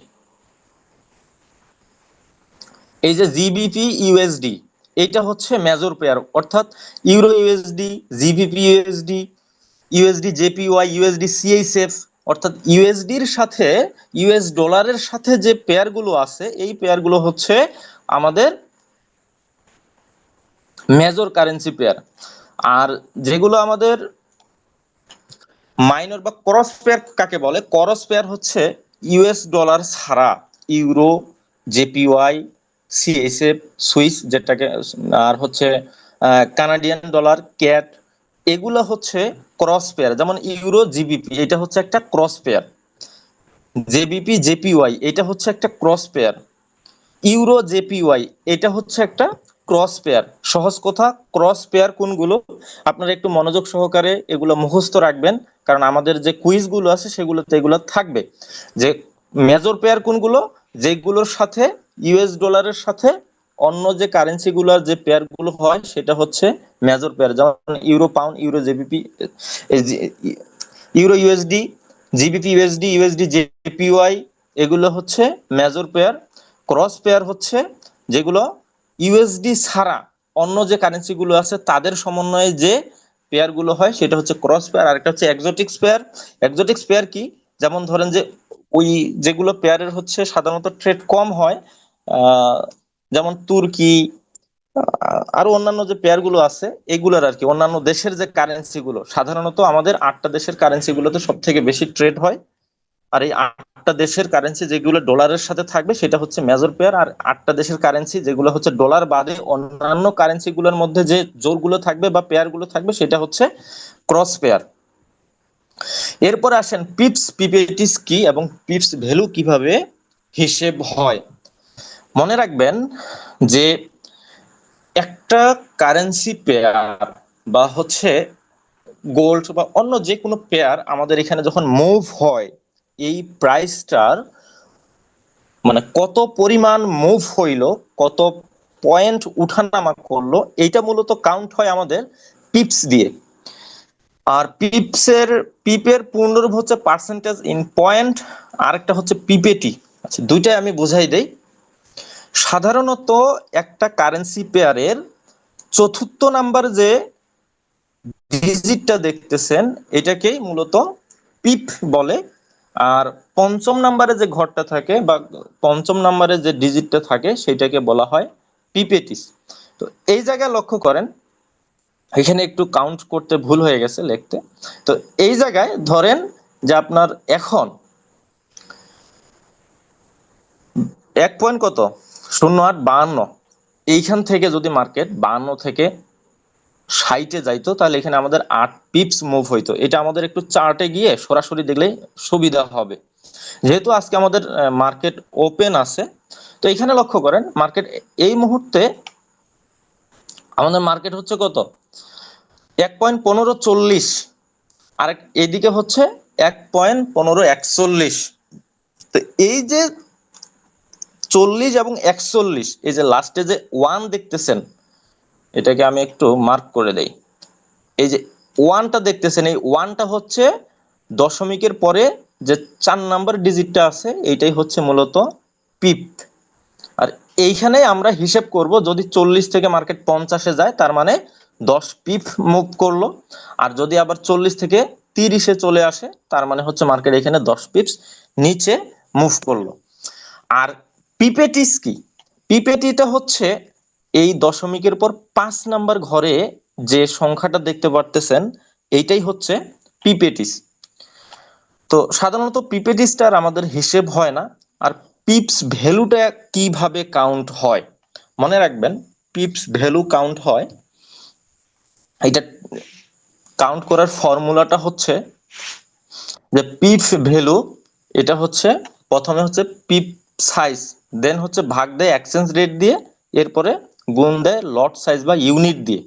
এই যে জিবিপি ইউএসডি, এটা হচ্ছে মেজর পেয়ার, অর্থাৎ euro USD, GBP USD, USD JPY, USD CHF, অর্থাৎ ইউএসডির সাথে ইউএস ডলারের সাথে যে পেয়ার গুলো আছে, এই পেয়ার গুলো হচ্ছে আমাদের মেজর কারেন্সি পেয়ার। আর যেগুলো আমাদের মাইনর বা ক্রস পেয়ার কাকে বলে? ক্রস পেয়ার হচ্ছে ইউএস ডলার ছাড়া ইউরো, জেপিওয়াই, সিএসএফ, সুইস যেটাকে, আর হচ্ছে কানাডিয়ান ডলার, ক্যাট, এগুলো হচ্ছে ক্রস পেয়ার। যেমন ইউরো জিবিপি, এটা হচ্ছে একটা ক্রস পেয়ার। জেবিপি জেপিওয়াই, এটা হচ্ছে একটা ক্রস পেয়ার। ইউরো জেপিওয়াই, এটা হচ্ছে একটা ক্রস পেয়ার। সহজ কথা, ক্রস পেয়ার কোনগুলো আপনারা একটু মনোযোগ সহকারে এগুলো মুখস্থ রাখবেন, কারণ আমাদের যে কুইজ গুলো আছে সেগুলোতে এগুলো থাকবে। যে মেজর পেয়ার কোনগুলো? যেগুলোর সাথে ইউএস ডলারের সাথে অন্য যে কারেন্সি গুলোর যে পেয়ার গুলো হয় সেটা হচ্ছে মেজর পেয়ার। যেমন euro pound, euro JPP, euro USD, GBP USD, USD JPY, এগুলো হচ্ছে মেজর পেয়ার। ক্রস পেয়ার হচ্ছে যেগুলো ইউএসডি ছাড়া অন্য যে কারেন্সি গুলো আছে তাদের সমন্বয়ে যে পেয়ার গুলো হয় সেটা হচ্ছে ক্রস পেয়ার। আরেকটা হচ্ছে এক্সোটিক্স পেয়ার। এক্সোটিক্স পেয়ার কি? যেমন ধরেন যে ওই যেগুলো পেয়ারের হচ্ছে সাধারণত ট্রেড কম হয়, আহ যেমন তুর্কি, আরো অন্যান্য যে পেয়ার গুলো আছে এগুলোর আর কি, অন্যান্য দেশের যে কারেন্সি গুলো, সাধারণত আমাদের 8টা দেশের কারেন্সি গুলোতে সব থেকে বেশি ট্রেড হয়। আর এই 8টা দেশের কারেন্সি যেগুলো ডলারের সাথে থাকবে সেটা হচ্ছে মেজর পেয়ার, আর 8টা দেশের কারেন্সি যেগুলো হচ্ছে ডলার বাদে অন্যান্য কারেন্সি গুলোর মধ্যে যে জোড়গুলো থাকবে বা পেয়ার গুলো থাকবে সেটা হচ্ছে ক্রস পেয়ার। এরপরে আসেন পিপস, পিপিটিস কি এবং পিপস ভ্যালু কিভাবে হিসেব হয়। মনে রাখবেন যে একটা কারেন্সি পেয়ার বা হচ্ছে গোল্ড বা অন্য যে কোনো পেয়ার আমাদের এখানে যখন মুভ হয়, এই প্রাইসটার মানে কত পরিমাণ মুভ হইলো, কত পয়েন্ট উঠানামা করলো, এইটা মূলত কাউন্ট হয় আমাদের পিপস দিয়ে। আর পিপের পূর্ণরূপ হচ্ছে পার্সেন্টেজ ইন পয়েন্ট, আরেকটা হচ্ছে পিপেটি। আচ্ছা, দুইটাই আমি বুঝাই দেই। সাধারণত একটা কারেন্সি পেয়ারের চতুর্থ নাম্বার যে ডিজিটটা দেখতেছেন এটাকেই মূলত পিপ বলে, আর পঞ্চম নাম্বারে যে ঘরটা থাকে বা পঞ্চম নাম্বারে যে ডিজিটটা থাকে সেটাকে বলা হয় পিপেটিস। তো এই জায়গায় লক্ষ্য করেন, এখানে একটু কাউন্ট করতে ভুল হয়ে গেছে লিখতে। তো এই জায়গায় ধরেন যে আপনার এখন 1 পয়েন্ট কত 0.852, এইখান থেকে যদি মার্কেট 52 থেকে 60-এ যাইতো তাহলে এখানে আমাদের 8 পিপস মুভ হইতো। এটা আমাদের একটু চার্টে গিয়ে সরাসরি দেখলেই সুবিধা হবে, যেহেতু আজকে আমাদের মার্কেট ওপেন আছে। তো এখানে লক্ষ্য করেন মার্কেট এই মুহূর্তে আমাদের মার্কেট হচ্ছে কত 1.1540, আর এদিকে হচ্ছে 1.1541। তো এই যে 40 এবং 41, এই যে লাস্টে যে 1 দেখতেছেন, এটাকে আমি একটু মার্ক করে দেই। এই যে 1টা দেখতেছেন, এই 1টা হচ্ছে দশমিকের পরে যে 4 নাম্বার ডিজিটটা আছে এইটাই হচ্ছে মূলত পিপ। আর এইখানে আমরা হিসেব করব যদি 40 থেকে মার্কেট 50-এ যায় তার মানে 10 পিপ মুভ করলো, আর যদি আবার 40 থেকে 30-এ চলে আসে তার মানে হচ্ছে মার্কেট এখানে 10 পিপস নিচে মুভ করলো। আর পিপেটিস কি, পিপেটিটা হচ্ছে এই দশমিকের পর 5 নাম্বার ঘরে যে সংখ্যাটা দেখতে পারতেছেন এইটাই হচ্ছে পিপেটিস। তো সাধারণত পিপেটিসটার আমাদের হিসেব হয় না। আর পিপস ভ্যালুটা কিভাবে কাউন্ট হয় মনে রাখবেন, পিপস ভ্যালু কাউন্ট হয়, এটা কাউন্ট করার ফর্মুলাটা হচ্ছে যে পিপ ভ্যালু, এটা হচ্ছে প্রথমে হচ্ছে পিপ সাইজ, দেন হচ্ছে ভাগ দেয় এক্সচেঞ্জ রেট দিয়ে, এরপরে গুণ দেয় লট সাইজ বা ইউনিট দিয়ে।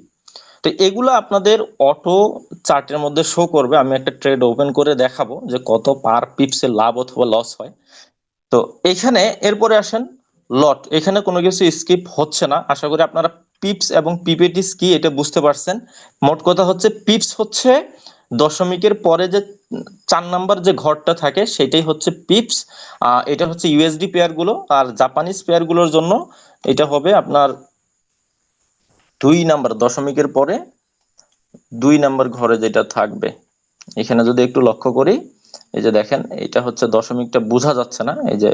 তো এগুলো আপনাদের অটো চার্টের মধ্যে শো করবে। আমি একটা ট্রেড ওপেন করে দেখাবো যে কত পার পিপসে লাভ অথবা লস হয়। তো এখানে এরপরে আসেন লট, এখানে কোনো কিছু স্কিপ হচ্ছে না। আশা করি আপনারা পিপস এবং পিপিটিস কি এটা বুঝতে পারছেন। মোট কথা হচ্ছে পিপস হচ্ছে দশমিকের পরে যে 4 নাম্বার যে ঘরটা থাকে সেটাই হচ্ছে পিপস। এটা হচ্ছে ইউএসডি পেয়ার গুলো, আর জাপানিজ পেয়ার গুলোর জন্য এটা হবে আপনার 2 নাম্বার, দশমিকের পরে 2 নাম্বার ঘরে যেটা থাকবে। এখানে যদি একটু লক্ষ্য করি, এই যে দেখেন এটা হচ্ছে দশমিকটা বোঝা যাচ্ছে না, এই যে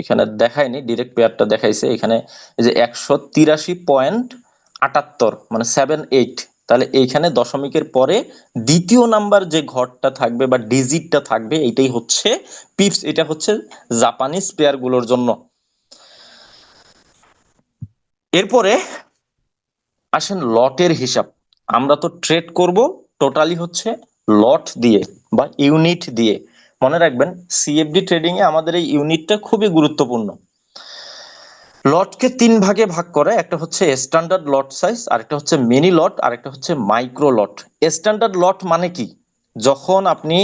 এখানে দেখায়নি, ডিরেক্ট পেয়ারটা দেখাইছে এখানে, এই যে 183.78 মানে 78। তাহলে এইখানে দশমিকের পরে দ্বিতীয় নাম্বার যে ঘরটা থাকবে বা ডিজিটটা থাকবে এইটাই হচ্ছে পিপস। এটা হচ্ছে জাপানিজ পেয়ার গুলোর জন্য। এরপরে আসেন লটের হিসাব। আমরা তো ট্রেড করব টোটালি হচ্ছে লট দিয়ে বা ইউনিট দিয়ে। মনে রাখবেন সিএফডি ট্রেডিং এ আমাদের এই ইউনিটটা খুবই গুরুত্বপূর্ণ। লটকে 3 ভাগে ভাগ করে, একটা হচ্ছে স্ট্যান্ডার্ড লট সাইজ, আরেকটা হচ্ছে মিনি লট, আরেকটা হচ্ছে মাইক্রো লট। স্ট্যান্ডার্ড লট মানে কি, যখন আপনি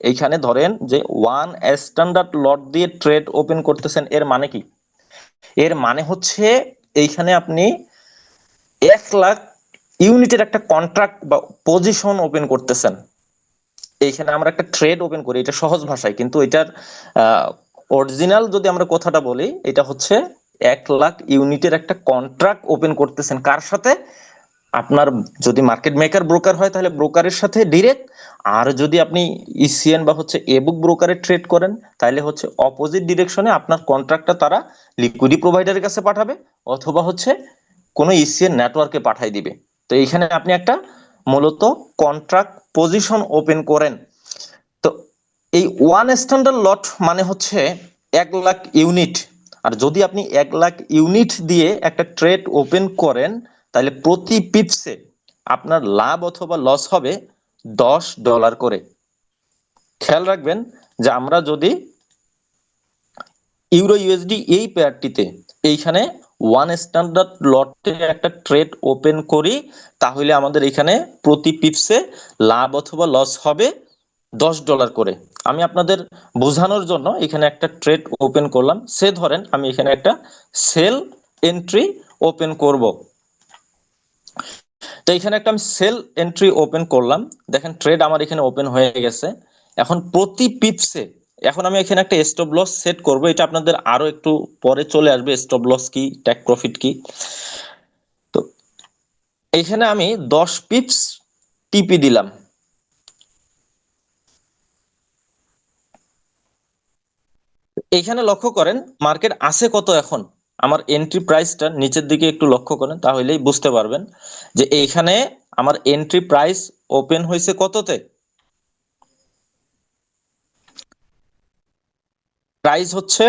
এইখানে ধরেন যে 1 স্ট্যান্ডার্ড লট দিয়ে ট্রেড ওপেন করতেছেন, এর মানে কি, এর মানে হচ্ছে এইখানে আপনি 1 লাখ ইউনিটের একটা কন্ট্রাক্ট বা পজিশন ওপেন করতেছেন। এইখানে আমরা একটা ট্রেড ওপেন করি, এটা সহজ ভাষায়, কিন্তু এটার অরিজিনাল যদি আমরা কথাটা বলি, এটা হচ্ছে 1 লাখ ইউনিটের একটা কন্ট্রাক্ট ওপেন করতেছেন। কার সাথে, আপনার যদি মার্কেট মেকার ব্রোকার হয় তাহলে ব্রোকারের সাথে ডিরেক্ট, আর যদি আপনি ইসিএন বা হচ্ছে এবুক ব্রোকারে ট্রেড করেন তাহলে হচ্ছে অপোজিট ডিরেকশনে আপনার কন্ট্রাক্টটা তারা লিকুইডিটি প্রোভাইডারের কাছে পাঠাবে অথবা হচ্ছে কোনো ইসিএন নেটওয়ার্কে পাঠাই দিবে। তো এইখানে আপনি একটা মূলত কন্ট্রাক্ট পজিশন ওপেন করেন। তো এই ওয়ান স্ট্যান্ডার্ড লট মানে হচ্ছে 1 লাখ ইউনিট। আর যদি আপনি 1 লাখ ইউনিট দিয়ে একটা ট্রেড ওপেন করেন, তাহলে প্রতি পিপসে আপনার লাভ অথবা লস হবে $10 করে। খেয়াল রাখবেন যে আমরা যদি ইউরো ইউএসডি এই পেয়ারটিতে এইখানে ওয়ান স্ট্যান্ডার্ড লটে একটা ট্রেড ওপেন করি, তাহলে আমাদের এখানে প্রতি পিপসে লাভ অথবা লস হবে $10 করে। আমি আপনাদের বোঝানোর জন্য এখানে একটা ট্রেড ওপেন করলাম। সে ধরেন আমি এখানে একটা সেল এন্ট্রি ওপেন করব। তো এখানে একটা আমি সেল এন্ট্রি ওপেন করলাম। দেখেন ট্রেড আমার এখানে ওপেন হয়ে গেছে। এখন প্রতি পিপসে এখন আমি এখানে একটা স্টপ লস সেট করব। এটা আপনাদের আরো একটু পরে চলে আসবে, স্টপ লস কি, টেক প্রফিট কি। তো এখানে আমি 10 পিপস টিপি দিলাম। এখানে লক্ষ্য করেন মার্কেট আছে কত এখন। আমার এন্ট্রি প্রাইসটা নিচের দিকে একটু লক্ষ্য করেন, তাহলেই বুঝতে পারবেন যে এইখানে আমার এন্ট্রি প্রাইস ওপেন হয়েছে কততে। প্রাইস হচ্ছে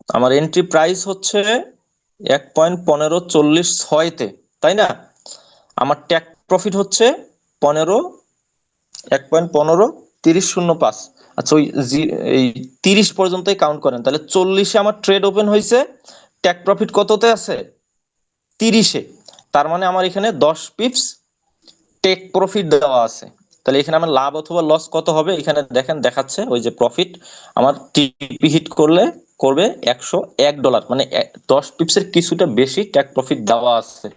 আমার এন্ট্রি প্রাইস হচ্ছে 1.1546 তাই না। আমার ট্যাক প্রফিট হচ্ছে 15 1.153005। আচ্ছা এই 30 পর্যন্তই কাউন্ট করেন, তাহলে 40-এ আমার ট্রেড ওপেন হয়েছে। ট্যাক প্রফিট কততে আছে? 30-এ। তার মানে আমার এখানে 10 পিপস টেক প্রফিট দেওয়া আছে। তাহলে এখানে আমার লাভ অথবা লস কত হবে? এখানে দেখেন দেখাচ্ছে ওই যে প্রফিট আমার টিপি হিট করলে করবে $101, মানে 10 পিপসের কিছুটা বেশি টেক প্রফিট দেওয়া আছে।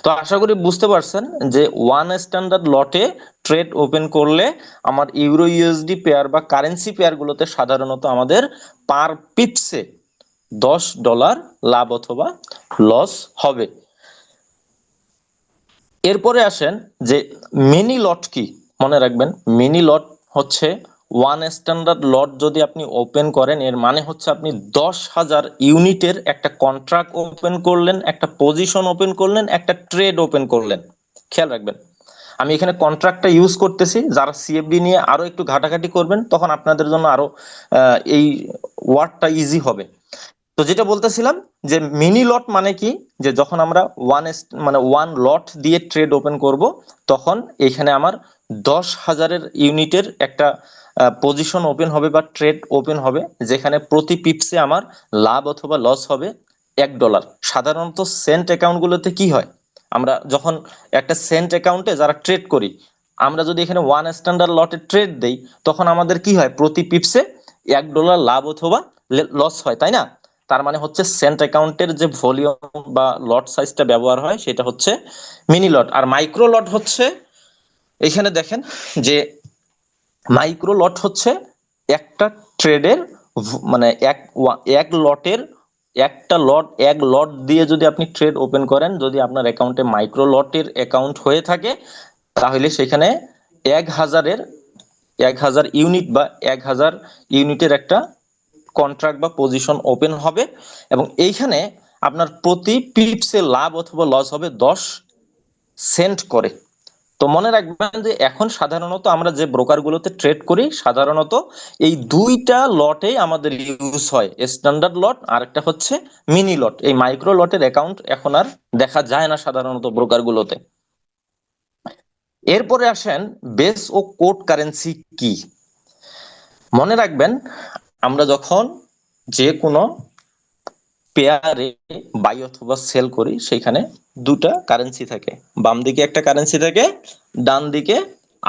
তো আশা করি বুঝতে পারছেন যে ওয়ান স্ট্যান্ডার্ড লটে ট্রেড ওপেন করলে আমার ইউরো ইউএসডি পেয়ার বা কারেন্সি পেয়ার গুলোতে সাধারণত আমাদের পার পিপসে $10 লাভ অথবা লস হবে। এরপরে আসেন যে মিনি লট কি। মনে রাখবেন মিনি লট হচ্ছে ওয়ান স্ট্যান্ডার্ড লট যদি আপনি ওপেন করেন, এর মানে হচ্ছে আপনি 10,000 ইউনিটের একটা কন্ট্রাক্ট ওপেন করলেন, একটা পজিশন ওপেন করলেন, একটা ট্রেড ওপেন করলেন। খেয়াল রাখবেন আমি এখানে কন্ট্রাক্টটা ইউজ করতেছি। যারা সিএফডি নিয়ে আরো একটু ঘাটাঘাটি করবেন তখন আপনাদের জন্য আরো এই ওয়ার্ডটা ইজি হবে। তো যেটা বলতেছিলাম যে মিনি লট মানে কি, যে যখন আমরা ওয়ান লট দিয়ে ট্রেড ওপেন করব, তখন এখানে আমার 10,000 ইউনিটের একটা পজিশন ওপেন হবে বা ট্রেড ওপেন হবে, যেখানে প্রতি পিপসে আমার লাভ অথবা লস হবে $1। সাধারণত সেন্ট অ্যাকাউন্টগুলোতে কি হয়, আমরা যখন একটা সেন্ট অ্যাকাউন্টে যারা ট্রেড করি, আমরা যদি এখানে ওয়ান স্ট্যান্ডার্ড লটে ট্রেড দেই, তখন আমাদের কি হয়, প্রতি পিপসে $1 লাভ অথবা লস হয়, তাই না। তার মানে হচ্ছে সেন্ট অ্যাকাউন্টের যে ভলিউম বা লট সাইজটা ব্যবহার হয় সেটা হচ্ছে মিনি লট। আর মাইক্রো লট হচ্ছে, এখানে দেখেন যে মাইক্রো লট হচ্ছে একটা ট্রেডের মানে এক লটের এক লট দিয়ে যদি আপনি ট্রেড ওপেন করেন, যদি আপনার অ্যাকাউন্টে মাইক্রো লটের অ্যাকাউন্ট হয়ে থাকে, তাহলে সেখানে 1,000 ইউনিট বা 1,000 ইউনিটের একটা কন্ট্রাক্ট বা পজিশন ওপেন হবে, এবং এইখানে আপনার প্রতি পিপসে লাভ অথবা লস হবে 10 সেন্ট করে। তো মনে রাখবেন যে এখন সাধারণত আমরা যে ব্রোকারগুলোতে ট্রেড করি, সাধারণত এই দুইটা লটেই আমাদের ইউজ হয়, স্ট্যান্ডার্ড লট আর একটা হচ্ছে মিনি লট। এই মাইক্রো লটের অ্যাকাউন্ট এখন আর দেখা যায় না সাধারণত ব্রোকারগুলোতে। এরপরে আসেন বেস ও কোড কারেন্সি কি। মনে রাখবেন আমরা যখন যে কোনো পেয়ারে বাই অথবা সেল করি, সেখানে দুটা কারেন্সি থাকে, বাম দিকে একটা কারেন্সি থাকে, ডান দিকে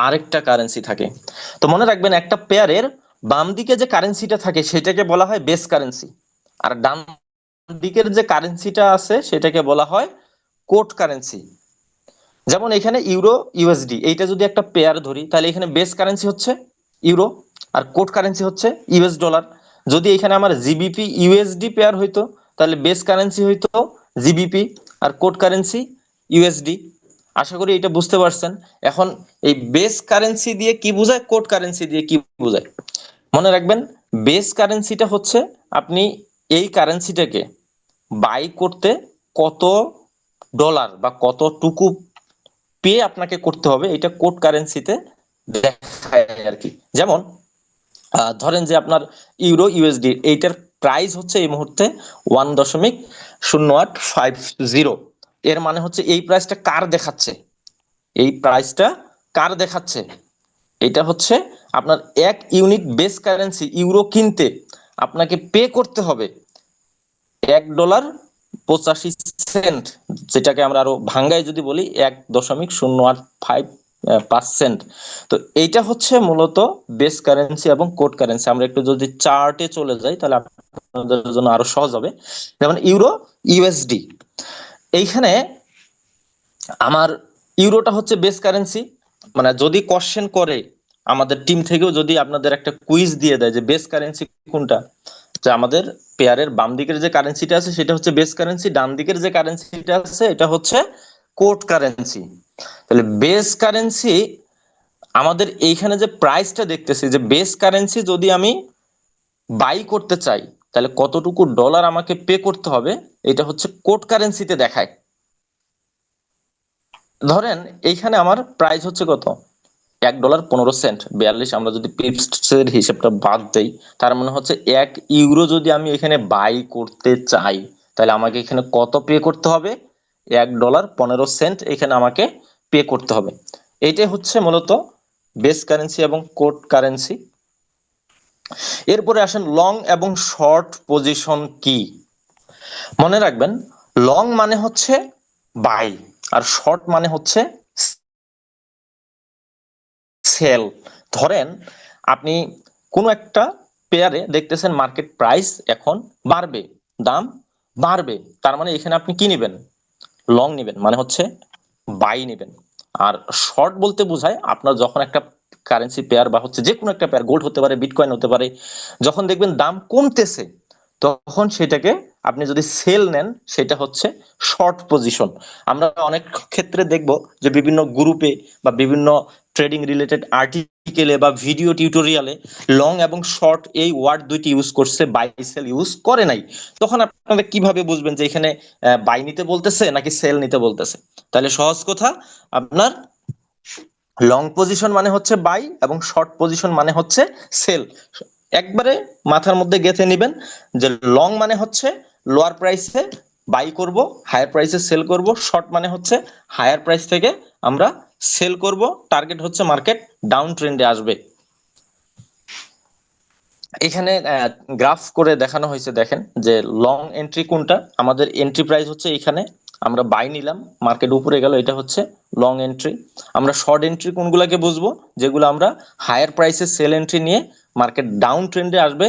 আরেকটা কারেন্সি থাকে। তো মনে রাখবেন একটা পেয়ারের বাম দিকে যে কারেন্সিটা থাকে সেটাকে বলা হয় বেস কারেন্সি, আর ডান দিকের যে কারেন্সিটা আছে সেটাকে বলা হয় কোড কারেন্সি। যেমন এখানে ইউরো ইউএসডি, এইটা যদি একটা পেয়ার ধরি, তাহলে এখানে বেস কারেন্সি হচ্ছে ইউরো আর কোড কারেন্সি হচ্ছে ইউএস ডলার। যদি এখানে আমার জিবিপি ইউএসডি পেয়ার হইতো, তাহলে বেস কারেন্সি হইতো জিবিপি আর কোড কারেন্সি ইউএসডি। আশা করি এটা বুঝতে পারছেন। এখন এই বেস কারেন্সি দিয়ে কি বোঝায়, কোড কারেন্সি দিয়ে কি বোঝায়। মনে রাখবেন বেস কারেন্সিটা হচ্ছে আপনি এই কারেন্সিটাকে বাই করতে কত ডলার বা কতটুকু পে আপনাকে করতে হবে, এটা কোড কারেন্সিতে দেখায় আর কি। যেমন ধরেন যে আপনার ইউরো ইউএসডি এইটার প্রাইস হচ্ছে এই মুহূর্তে 1.0850। এর মানে হচ্ছে এই প্রাইসটা কার দেখাচ্ছে, এই প্রাইসটা কার দেখাচ্ছে, এটা হচ্ছে আপনার এক ইউনিট বেস কারেন্সি ইউরো কিনতে আপনাকে পে করতে হবে $1.85, যেটাকে আমরা আরো ভাঙ্গায় যদি বলি 1.085%। তো এইটা হচ্ছে মূলত বেস কারেন্সি এবং কোড কারেন্সি। আমরা একটু যদি চার্টে চলে যাই তাহলে আপনাদের জন্য আরো সহজ হবে। যেমন ইউরো ইউএসডি, এইখানে আমার ইউরোটা হচ্ছে বেস কারেন্সি। মানে যদি কোশ্চেন করে আমাদের টিম থেকেও যদি আপনাদের একটা কুইজ দিয়ে দেয় যে বেস কারেন্সি কোনটা, যে আমাদের পেয়ারের বাম দিকের যে কারেন্সিটা আছে সেটা হচ্ছে বেস কারেন্সি, ডান দিকের যে কারেন্সিটা আছে এটা হচ্ছে কোড কারেন্সি। তাহলে বেস কারেন্সি আমাদের এইখানে যে প্রাইসটা দেখতেছি, যে বেস কারেন্সি যদি আমি বাই করতে চাই তাহলে কতটুকু ডলার আমাকে পে করতে হবে, এটা হচ্ছে কোড কারেন্সিতে দেখায়। ধরেন এইখানে আমার প্রাইস হচ্ছে কত, $1.15, আমরা যদি পিপসের হিসেবটা বাদ দেই তার মানে হচ্ছে 1 ইউরো যদি আমি এখানে বাই করতে চাই তাহলে আমাকে এখানে কত পে করতে হবে, $1.15 এখানে আমাকে পে করতে হবে। এইটাই হচ্ছে মূলত বেস কারেন্সি এবং কোড কারেন্সি। এরপরে আসেন লং এবং শর্ট পজিশন কি। মনে রাখবেন লং মানে হচ্ছে বাই আর শর্ট মানে হচ্ছে সেল। ধরেন আপনি কোনো একটা পেয়ারে দেখতেছেন মার্কেট প্রাইস এখন বাড়বে, দাম বাড়বে, তার মানে এখানে আপনি কি নেবেন, লং নেবেন, মানে হচ্ছে বাই নেবেন। আর শর্ট বলতে বোঝায় আপনার যখন একটা কারেন্সি পেয়ার বা হচ্ছে যে কোনো একটা পেয়ার, গোল্ড হতে পারে, বিটকয়েন হতে পারে, যখন দেখবেন দাম কমতেছে তখন সেটাকে আপনি যদি সেল নেন সেটা হচ্ছে শর্ট পজিশন। আমরা অনেক ক্ষেত্রে দেখব যে বিভিন্ন গ্রুপে বা বিভিন্ন ট্রেডিং রিলেটেড আর্টিকেলে বা ভিডিও টিউটোরিয়ালে লং এবং শর্ট এই ওয়ার্ড দুইটি ইউজ করছে, বাই সেল ইউজ করে নাই। তখন আপনারা কিভাবে বুঝবেন যে এখানে বাই নিতে বলতেছে নাকি সেল নিতে বলতেছে? তাহলে সহজ কথা, আপনার লং পজিশন মানে হচ্ছে বাই এবং শর্ট পজিশন মানে হচ্ছে সেল। একবারে মাথার মধ্যে গেঁথে নেবেন যে লং মানে হচ্ছে লোয়ার প্রাইসে বাই করব, হায়ার প্রাইসে সেল করব। শর্ট মানে হচ্ছে হায়ার প্রাইস থেকে আমরা সেল করব, টার্গেট হচ্ছে মার্কেট ডাউন ট্রেন্ডে আসবে। এখানে গ্রাফ করে দেখানো হয়েছে, দেখেন যে লং এন্ট্রি কোনটা, আমাদের এন্ট্রি প্রাইস হচ্ছে এখানে, আমরা বাই নিলাম, মার্কেট উপরে গেল, এটা হচ্ছে লং এন্ট্রি। আমরা শর্ট এন্ট্রি কোনগুলাকে বুঝবো, যেগুলো আমরা হায়ার প্রাইসে সেল এন্ট্রি নিয়ে মার্কেট ডাউন ট্রেন্ডে আসবে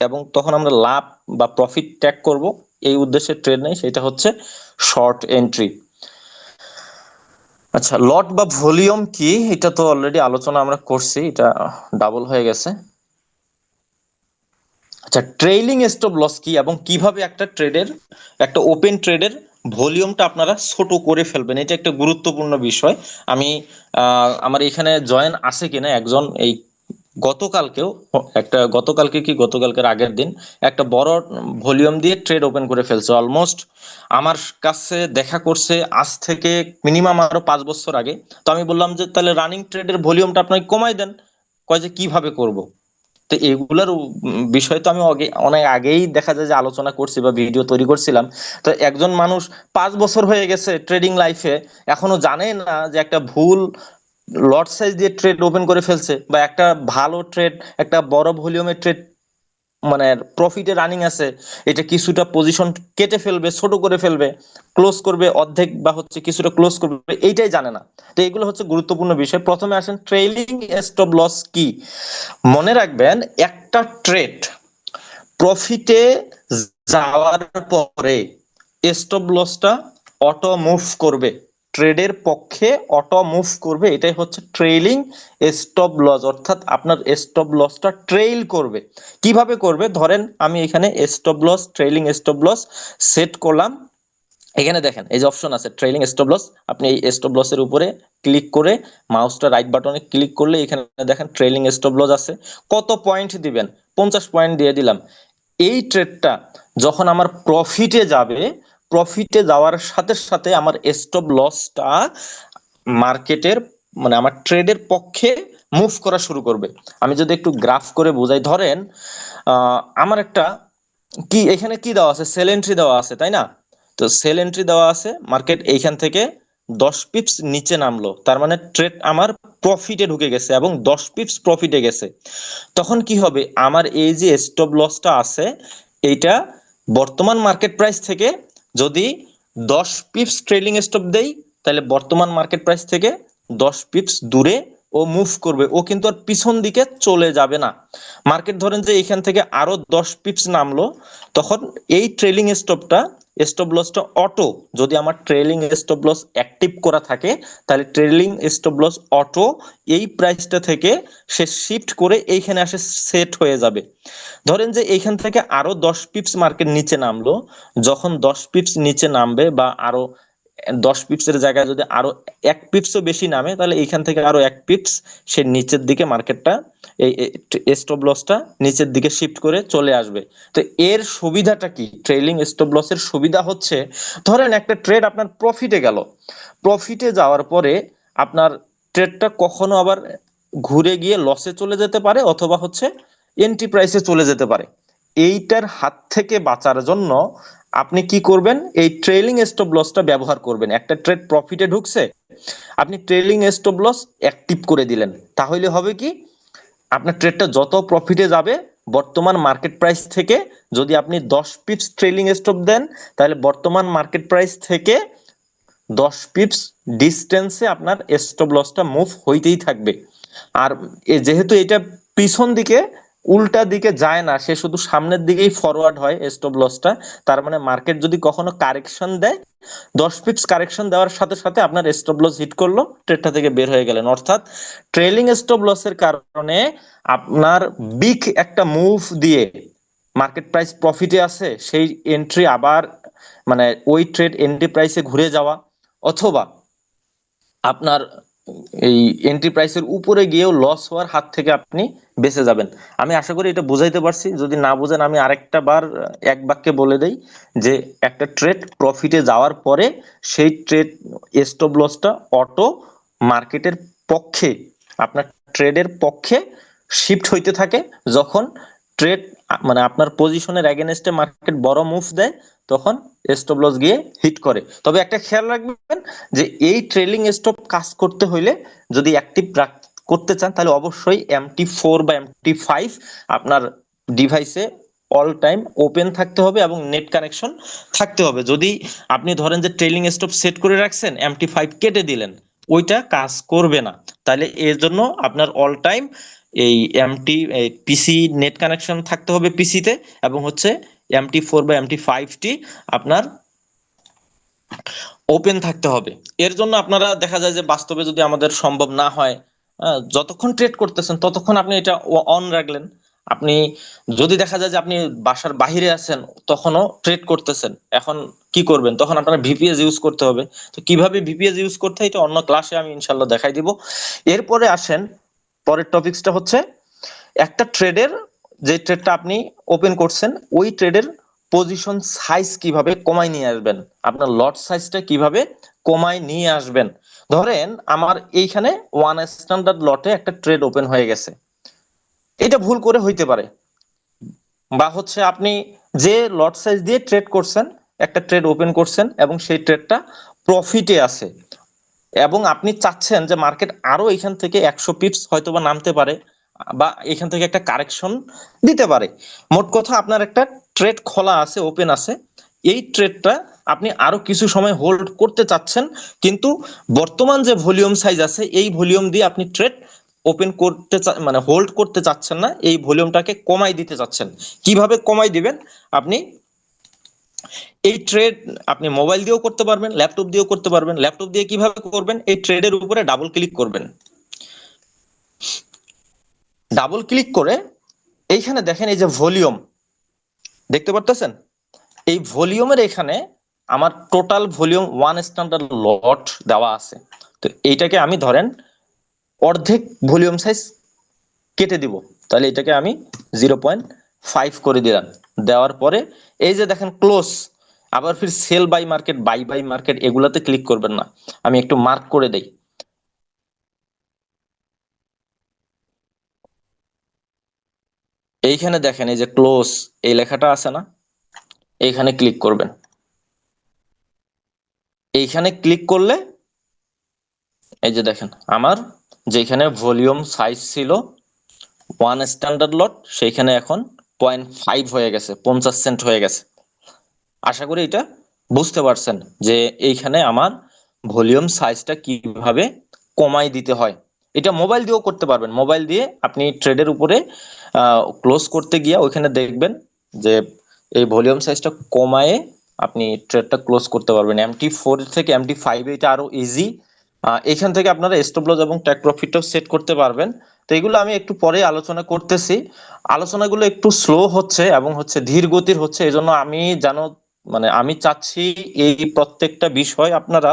এবং তখন আমরা লাভ বা প্রফিট ট্যাগ করব, এই উদ্দেশ্যে ট্রেড নেই, সেটা হচ্ছে শর্ট এন্ট্রি। আচ্ছা, লট বা ভলিউম কি, এটা তো অলরেডি আলোচনা আমরা করছি, এটা ডাবল হয়ে গেছে। আচ্ছা, ট্রেইলিং স্টপ লস কি এবং কিভাবে একটা ট্রেডের, একটা ওপেন ট্রেডের ভলিউমটা আপনারা ছোট করে ফেলবেন, এটা একটা গুরুত্বপূর্ণ বিষয়। আমি আমার এখানে জয়েন আছে কিনা একজন, এই গতকালকেও একটা, গতকালকের আগের দিন একটা বড় ভলিউম দিয়ে ট্রেড ওপেন করে ফেলছে। অলমোস্ট আমার কাছে দেখা করছে আজ থেকে মিনিমাম আরো 5 বছর আগে। তো আমি বললাম যে তাহলে রানিং ট্রেডের ভলিউমটা আপনাকে কমাই দেন। কয় যে কিভাবে করব। তো এগুলার বিষয় তো আমি অনেক আগেই দেখা যায় যে আলোচনা করছি বা ভিডিও তৈরি করছিলাম। তো একজন মানুষ 5 বছর হয়ে গেছে ট্রেডিং লাইফে, এখনো জানে না যে একটা ভুল লট সাইজ দিয়ে ট্রেড ওপেন করে ফেলছে, বা একটা ভালো ট্রেড, একটা বড় ভলিউমের ট্রেড মানে প্রফিটে রানিং আছে, এটা কিছুটা পজিশন কেটে ফেলবে, ছোট করে ফেলবে, ক্লোজ করবে অর্ধেক বা হচ্ছে কিছুটা ক্লোজ করবে, এইটাই জানে না। তো এগুলো হচ্ছে গুরুত্বপূর্ণ বিষয়। প্রথমে আসেন ট্রেইলিং স্টপ লস কি। মনে রাখবেন একটা ট্রেড প্রফিটে যাওয়ার পরে স্টপ লসটা অটো মুভ করবে, ট্রেডের পক্ষে অটো মুভ করবে, এটাই হচ্ছে ট্রেইলিং স্টপ লস, অর্থাৎ আপনার স্টপ লসটা ট্রেইল করবে। কিভাবে করবে, ধরেন আমি এখানে stop loss, trailing stop loss set করলাম। এখানে দেখেন এই যে অপশন আছে ট্রেইলিং স্টপ লস, আপনি এই স্টপ লস এর উপরে ক্লিক করে মাউসটা রাইট বাটনে ক্লিক করলে এখানে দেখেন ট্রেইলিং স্টপ লস আছে। কত পয়েন্ট দিবেন, 50 পয়েন্ট দিয়ে দিলাম। এই ট্রেডটা যখন আমার প্রফিটে যাবে, প্রফিটে যাওয়ার সাথে সাথে আমার স্টপ লসটা মার্কেটের মানে আমার ট্রেডের পক্ষে মুভ করা শুরু করবে। আমি যদি একটু গ্রাফ করে বোঝাই, ধরেন আমার একটা কি এখানে কি দেওয়া আছে, সেল এন্ট্রি দেওয়া আছে তাই না? তো সেল এন্ট্রি দেওয়া আছে, মার্কেট এইখান থেকে 10 পিপস নিচে নামলো, তার মানে ট্রেড আমার প্রফিটে ঢুকে গেছে এবং 10 পিপস প্রফিটে গেছে। তখন কি হবে, আমার এই যে স্টপ লসটা আছে এইটা বর্তমান মার্কেট প্রাইস থেকে যদি 10 পিপস ট্রেলিং স্টপ দেই, তাহলে বর্তমান মার্কেট প্রাইস থেকে 10 পিপস দূরে ও মুভ করবে, ও কিন্তু আর পিছন দিকে চলে যাবে না। মার্কেট ধরেন যে এখান থেকে আরো 10 পিপস নামলো, তখন এই ট্রেলিং স্টপটা স্টপ লসটা অটো, যদি আমার ট্রেলিং স্টপ লস অ্যাক্টিভ করা থাকে তাহলে ট্রেলিং স্টপ লস অটো এই প্রাইসটা থেকে সে শিফট করে এইখানে আসে সেট হয়ে যাবে। ধরেন যে এইখান থেকে আরো 10 পিপস মার্কেট নিচে নামলো, যখন 10 পিপস নিচে নামবে বা আরো 10 পিপসের জায়গায় যদি আরো 1 পিপসও বেশি নামে, তাহলে এইখান থেকে আরো 1 পিপস সে নিচের দিকে মার্কেটটা এই স্টপ লসটা নিচের দিকে শিফট করে চলে আসবে। তো এর সুবিধাটা কি, ট্রেলিং স্টপ লসের সুবিধা হচ্ছে, ধরেন একটা ট্রেড আপনার প্রফিটে গেল, প্রফিটে যাওয়ার পরে আপনার ট্রেডটা কখনো আবার ঘুরে গিয়ে লসে চলে যেতে পারে, অথবা হচ্ছে এন্ট্রি প্রাইসে চলে যেতে পারে। এইটার হাত থেকে বাঁচার জন্য আপনি কি করবেন, এই ট্রেলিং স্টপ লসটা ব্যবহার করবেন। একটা ট্রেড প্রফিটে ঢুকছে, আপনি ট্রেলিং স্টপ লস অ্যাক্টিভ করে দিলেন, তাহলে হবে কি, আপনার ট্রেডটা যত প্রফিটে যাবে বর্তমান মার্কেট প্রাইস থেকে যদি আপনি 10 পিপস ট্রেলিং স্টপ দেন, তাহলে বর্তমান মার্কেট প্রাইস থেকে 10 পিপস ডিস্টেন্সে আপনার স্টপ লসটা মুভ হইতেই থাকবে। আর যেহেতু এটা পিছন দিকে উল্টা দিকে যায় না, সে শুধু সামনের দিকেই ফরওয়ার্ড হয় স্টপ লসটা, তার মানে মার্কেট যদি কখনো কারেকশন দেয়, 10 পিপস কারেকশন দেওয়ার সাথে সাথে আপনার স্টপ লস হিট করলো, ট্রেডটা থেকে বের হয়ে গেলেন। অর্থাৎ ট্রেলিং স্টপ লসের কারণে আপনার বিগ একটা মুভ দিয়ে মার্কেট প্রাইস প্রফিটে আছে, সেই এন্ট্রি আবার মানে ওই ট্রেড এন্ট্রি প্রাইসে ঘুরে যাওয়া, অথবা আপনার এই এন্ট্রি প্রাইসের উপরে গিয়েও লস হওয়ার হাত থেকে আপনি বেঁচে যাবেন। আমি আশা করি এটা বুঝাইতে পারছি। যদি না বুঝেন আমি আরেকটা বার এক বাক্যে বলে দেই যে একটা ট্রেড প্রফিটে যাওয়ার পরে সেই ট্রেড স্টপ লসটা অটো মার্কেটের পক্ষে, আপনার ট্রেডের পক্ষে শিফট হইতে থাকে। যখন ট্রেড মানে আপনার পজিশনের এগেনস্টে মার্কেট বড় মুভ দেয়, তখন স্টপ লস গিয়ে হিট করে। তবে একটা খেয়াল রাখবেন যে এই ট্রেলিং স্টপ কাজ করতে হইলে যদি অ্যাক্টিভ করতে চান, তাহলে অবশ্যই MT4 বা MT5 আপনার ডিভাইসে অল টাইম ওপেন থাকতে হবে এবং নেট কানেকশন থাকতে হবে। যদি আপনি ধরেন যে ট্রেলিং স্টপ সেট করে রাখছেন, MT5 কেটে দিলেন, ওইটা কাজ করবে না। তাহলে এর জন্য আপনার অল টাইম এই পিসি নেট কানেকশন থাকতে হবে পিসিতে, এবং হচ্ছে MT4 বা MT5টি আপনার ওপেন থাকতে হবে। এর জন্য আপনারা দেখা যায় যে বাস্তবে যদি আমাদের সম্ভব না হয়, যতক্ষণ ট্রেড করতেছেন ততক্ষণ আপনি এটা অন রাখলেন। আপনি যদি দেখা যায় যে আপনি বাসার বাহিরে আছেন, তখনও ট্রেড করতেছেন, এখন কি করবেন, তখন আপনারা ভিপিএস ইউজ করতে হবে। তো কিভাবে ভিপিএস ইউজ করতে হয় এটা অন্য ক্লাসে আমি ইনশাল্লাহ দেখাই দিব। এরপরে আসেন, পরের টপিকসটা হচ্ছে একটা ট্রেডের, যে ট্রেডটা আপনি ওপেন করছেন ওই ট্রেডের পজিশন সাইজ কিভাবে কমায় নিয়ে আসবেন, আপনার লট সাইজটা কিভাবে কমায় নিয়ে আসবেন। ধরেন আমার এইখানে ওয়ান স্ট্যান্ডার্ড লটে একটা ট্রেড ওপেন হয়ে গেছে, এটা ভুল করে হইতে পারে, বা হচ্ছে আপনি যে লট সাইজ দিয়ে ট্রেড করছেন, একটা ট্রেড ওপেন করছেন এবং সেই ট্রেডটা প্রফিটে আছে, এবং আপনি চাচ্ছেন যে মার্কেট আরো এখান থেকে 100 পিপস হয়তো বা নামতে পারে, বা এখান থেকে একটা কারেকশন দিতে পারে। মোট কথা আপনার একটা ট্রেড খোলা আছে, ওপেন আছে, এই ট্রেডটা আপনি আরো কিছু সময় হোল্ড করতে চাচ্ছেন, কিন্তু বর্তমান যে ভলিউম সাইজ আছে এই ভলিউম দিয়ে আপনি ট্রেড ওপেন করতে মানে হোল্ড করতে চাচ্ছেন না, এই ভলিউমটাকে কমাই দিতে চাচ্ছেন। কিভাবে কমাই দিবেন, আপনি এই ট্রেড আপনি মোবাইল দিয়েও করতে পারবেন, ল্যাপটপ দিয়েও করতে পারবেন। ল্যাপটপ দিয়ে কিভাবে করবেন, এই ট্রেডের উপরে ডাবল ক্লিক করবেন, ডাবল ক্লিক করে এইখানে দেখেন এই যে ভলিউম দেখতে পারতেছেন, এই ভলিউমের এখানে আমার টোটাল ভলিউম ওয়ান স্ট্যান্ডার্ড লট দেওয়া আছে। তো এইটাকে আমি ধরেন অর্ধেক ভলিউম সাইজ কেটে দিব, তাহলে এটাকে আমি 0.5 করে দিলাম। দেওয়ার পরে এই যে দেখেন ক্লোজ, আবার ফির sell buy market, buy buy market এগুলাতে ক্লিক করবেন না, আমি একটু মার্ক করে দেই। এইখানে দেখেন এই যে ক্লোজ এই লেখাটা আছে না, এইখানে ক্লিক করবেন। এইখানে ক্লিক করলে এই যে দেখেন আমার যেখানে ভলিউম সাইজ ছিল 1 স্ট্যান্ডার্ড লট, সেইখানে এখন 0.5 হয়ে গেছে, 50 সেন্ট হয়ে গেছে। আশা করি এটা বুঝতে পারছেন যে এইখানে আমার ভলিউম সাইজটা কিভাবে কমাই দিতে হয়। এটা মোবাইল দিয়েও করতে পারবেন। মোবাইল দিয়ে আপনি ট্রেডের উপরে ক্লোজ করতে গিয়ে ওইখানে দেখবেন যে এই ভলিউম সাইজটা কমায়ে আপনি ট্রেডটা ক্লোজ করতে পারবেন। MT4 থেকে MT5 এটা আরো ইজি। এখান থেকে আপনারা স্টপ লস এবং টেক প্রফিটটাও সেট করতে পারবেন। তো এগুলো আমি একটু পরে আলোচনা করতেছি। আলোচনাগুলো একটু স্লো হচ্ছে এবং হচ্ছে ধীর গতির হচ্ছে, এজন্য আমি যেন মানে আমি চাচ্ছি এই প্রত্যেকটা বিষয় আপনারা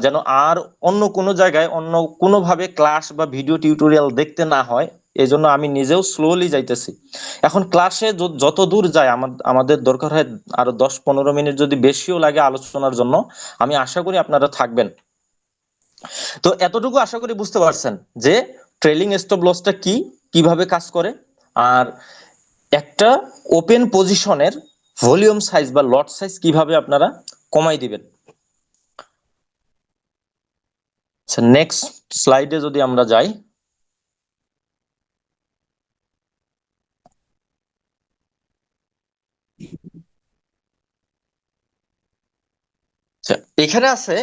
যেন আর অন্য কোনো জায়গায় অন্য কোনো ভাবে ক্লাস বা ভিডিও টিউটোরিয়াল দেখতে না হয়, এই জন্য আমি নিজেও স্লোলি যাইতেছি। এখন ক্লাসে যত দূর যায় আমাদের দরকার হয় আরো 10-15 মিনিট যদি বেশিও লাগে আলোচনার জন্য। আমি আশা করি আপনারা থাকবেন। তো এতটুকু আশা করি বুঝতে পারছেন যে ট্রেলিং স্টপ লসটা কি, কিভাবে কাজ করে, আর একটা ওপেন পজিশনের ভলিউম সাইজ বা লট সাইজ কিভাবে আপনারা কমাই দিবেন। আচ্ছা, নেক্সট স্লাইডে যদি আমরা যাই, আচ্ছা এখানে আছে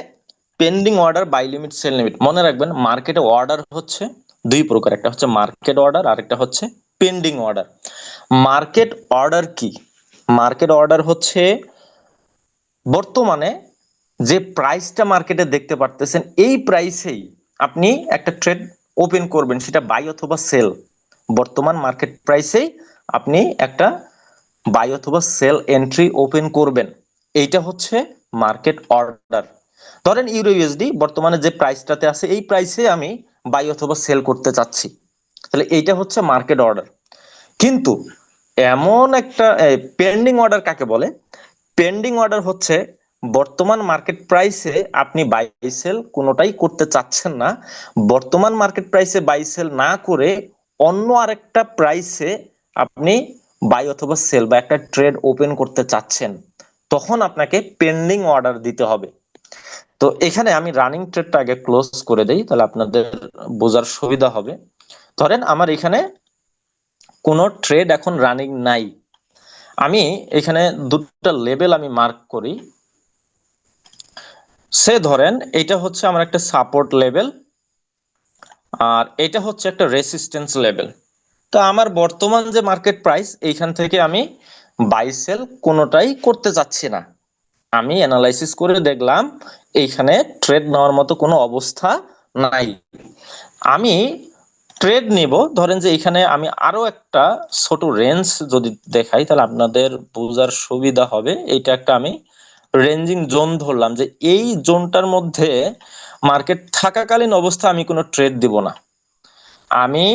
pending order, buy limit, sell limit. মনে রাখবেন মার্কেটে অর্ডার হচ্ছে দুই প্রকার, একটা হচ্ছে মার্কেট অর্ডার আর একটা হচ্ছে পেন্ডিং অর্ডার। মার্কেট অর্ডার কি? মার্কেট অর্ডার হচ্ছে বর্তমানে যে প্রাইসটা মার্কেটে দেখতে পারতেছেন এই প্রাইসেই আপনি একটা ট্রেড ওপেন করবেন, সেটা বাই অথবা সেল। বর্তমান মার্কেট প্রাইসেই আপনি একটা বাই অথবা সেল এন্ট্রি ওপেন করবেন, এইটা হচ্ছে মার্কেট অর্ডার। ধরেন ইউরো ইউএসডি বর্তমানে যে প্রাইসটাতে আছে এই প্রাইসে আমি বাই অথবা সেল করতে চাচ্ছি, তাহলে এইটা হচ্ছে মার্কেট অর্ডার। কিন্তু এমন একটা পেন্ডিং অর্ডার কাকে বলে? পেন্ডিং অর্ডার হচ্ছে বর্তমান মার্কেট প্রাইসে আপনি বাই সেল কোনোটাই করতে চাচ্ছেন না, বর্তমান মার্কেট প্রাইসে বাই সেল না করে অন্য আরেকটা প্রাইসে আপনি বাই অথবা সেল বা একটা ট্রেড ওপেন করতে চাচ্ছেন, তখন আপনাকে পেন্ডিং অর্ডার দিতে হবে। তো এখানে আমি রানিং ট্রেডটা আগে ক্লোজ করে দেই, তাহলে আপনাদের বোঝার সুবিধা হবে। ধরেন আমার এখানে কোনো ট্রেড এখন রানিং নাই, আমি এখানে দুটো লেভেল আমি মার্ক করি। সে ধরেন এটা হচ্ছে আমার একটা সাপোর্ট লেভেল আর এটা হচ্ছে একটা রেসিস্টেন্স লেভেল। তো আমার বর্তমান যে মার্কেট প্রাইস এইখান থেকে আমি বাই সেল কোনোটাই করতে চাচ্ছি না। আমি অ্যানালাইসিস করে দেখলাম এইখানে ট্রেড নেওয়ার মতো কোনো অবস্থা নাই। আমি ট্রেড নিব, ধরেন যে এখানে আমি আরো একটা ছোট রেঞ্জ যদি দেখাই তাহলে আপনাদের বোঝার সুবিধা হবে। এটা একটা আমি রেঞ্জিং জোন ধরলাম যে এই জোনটার মধ্যে মার্কেট থাকাকালীন অবস্থা আমি কোনো ট্রেড দিব না। আমি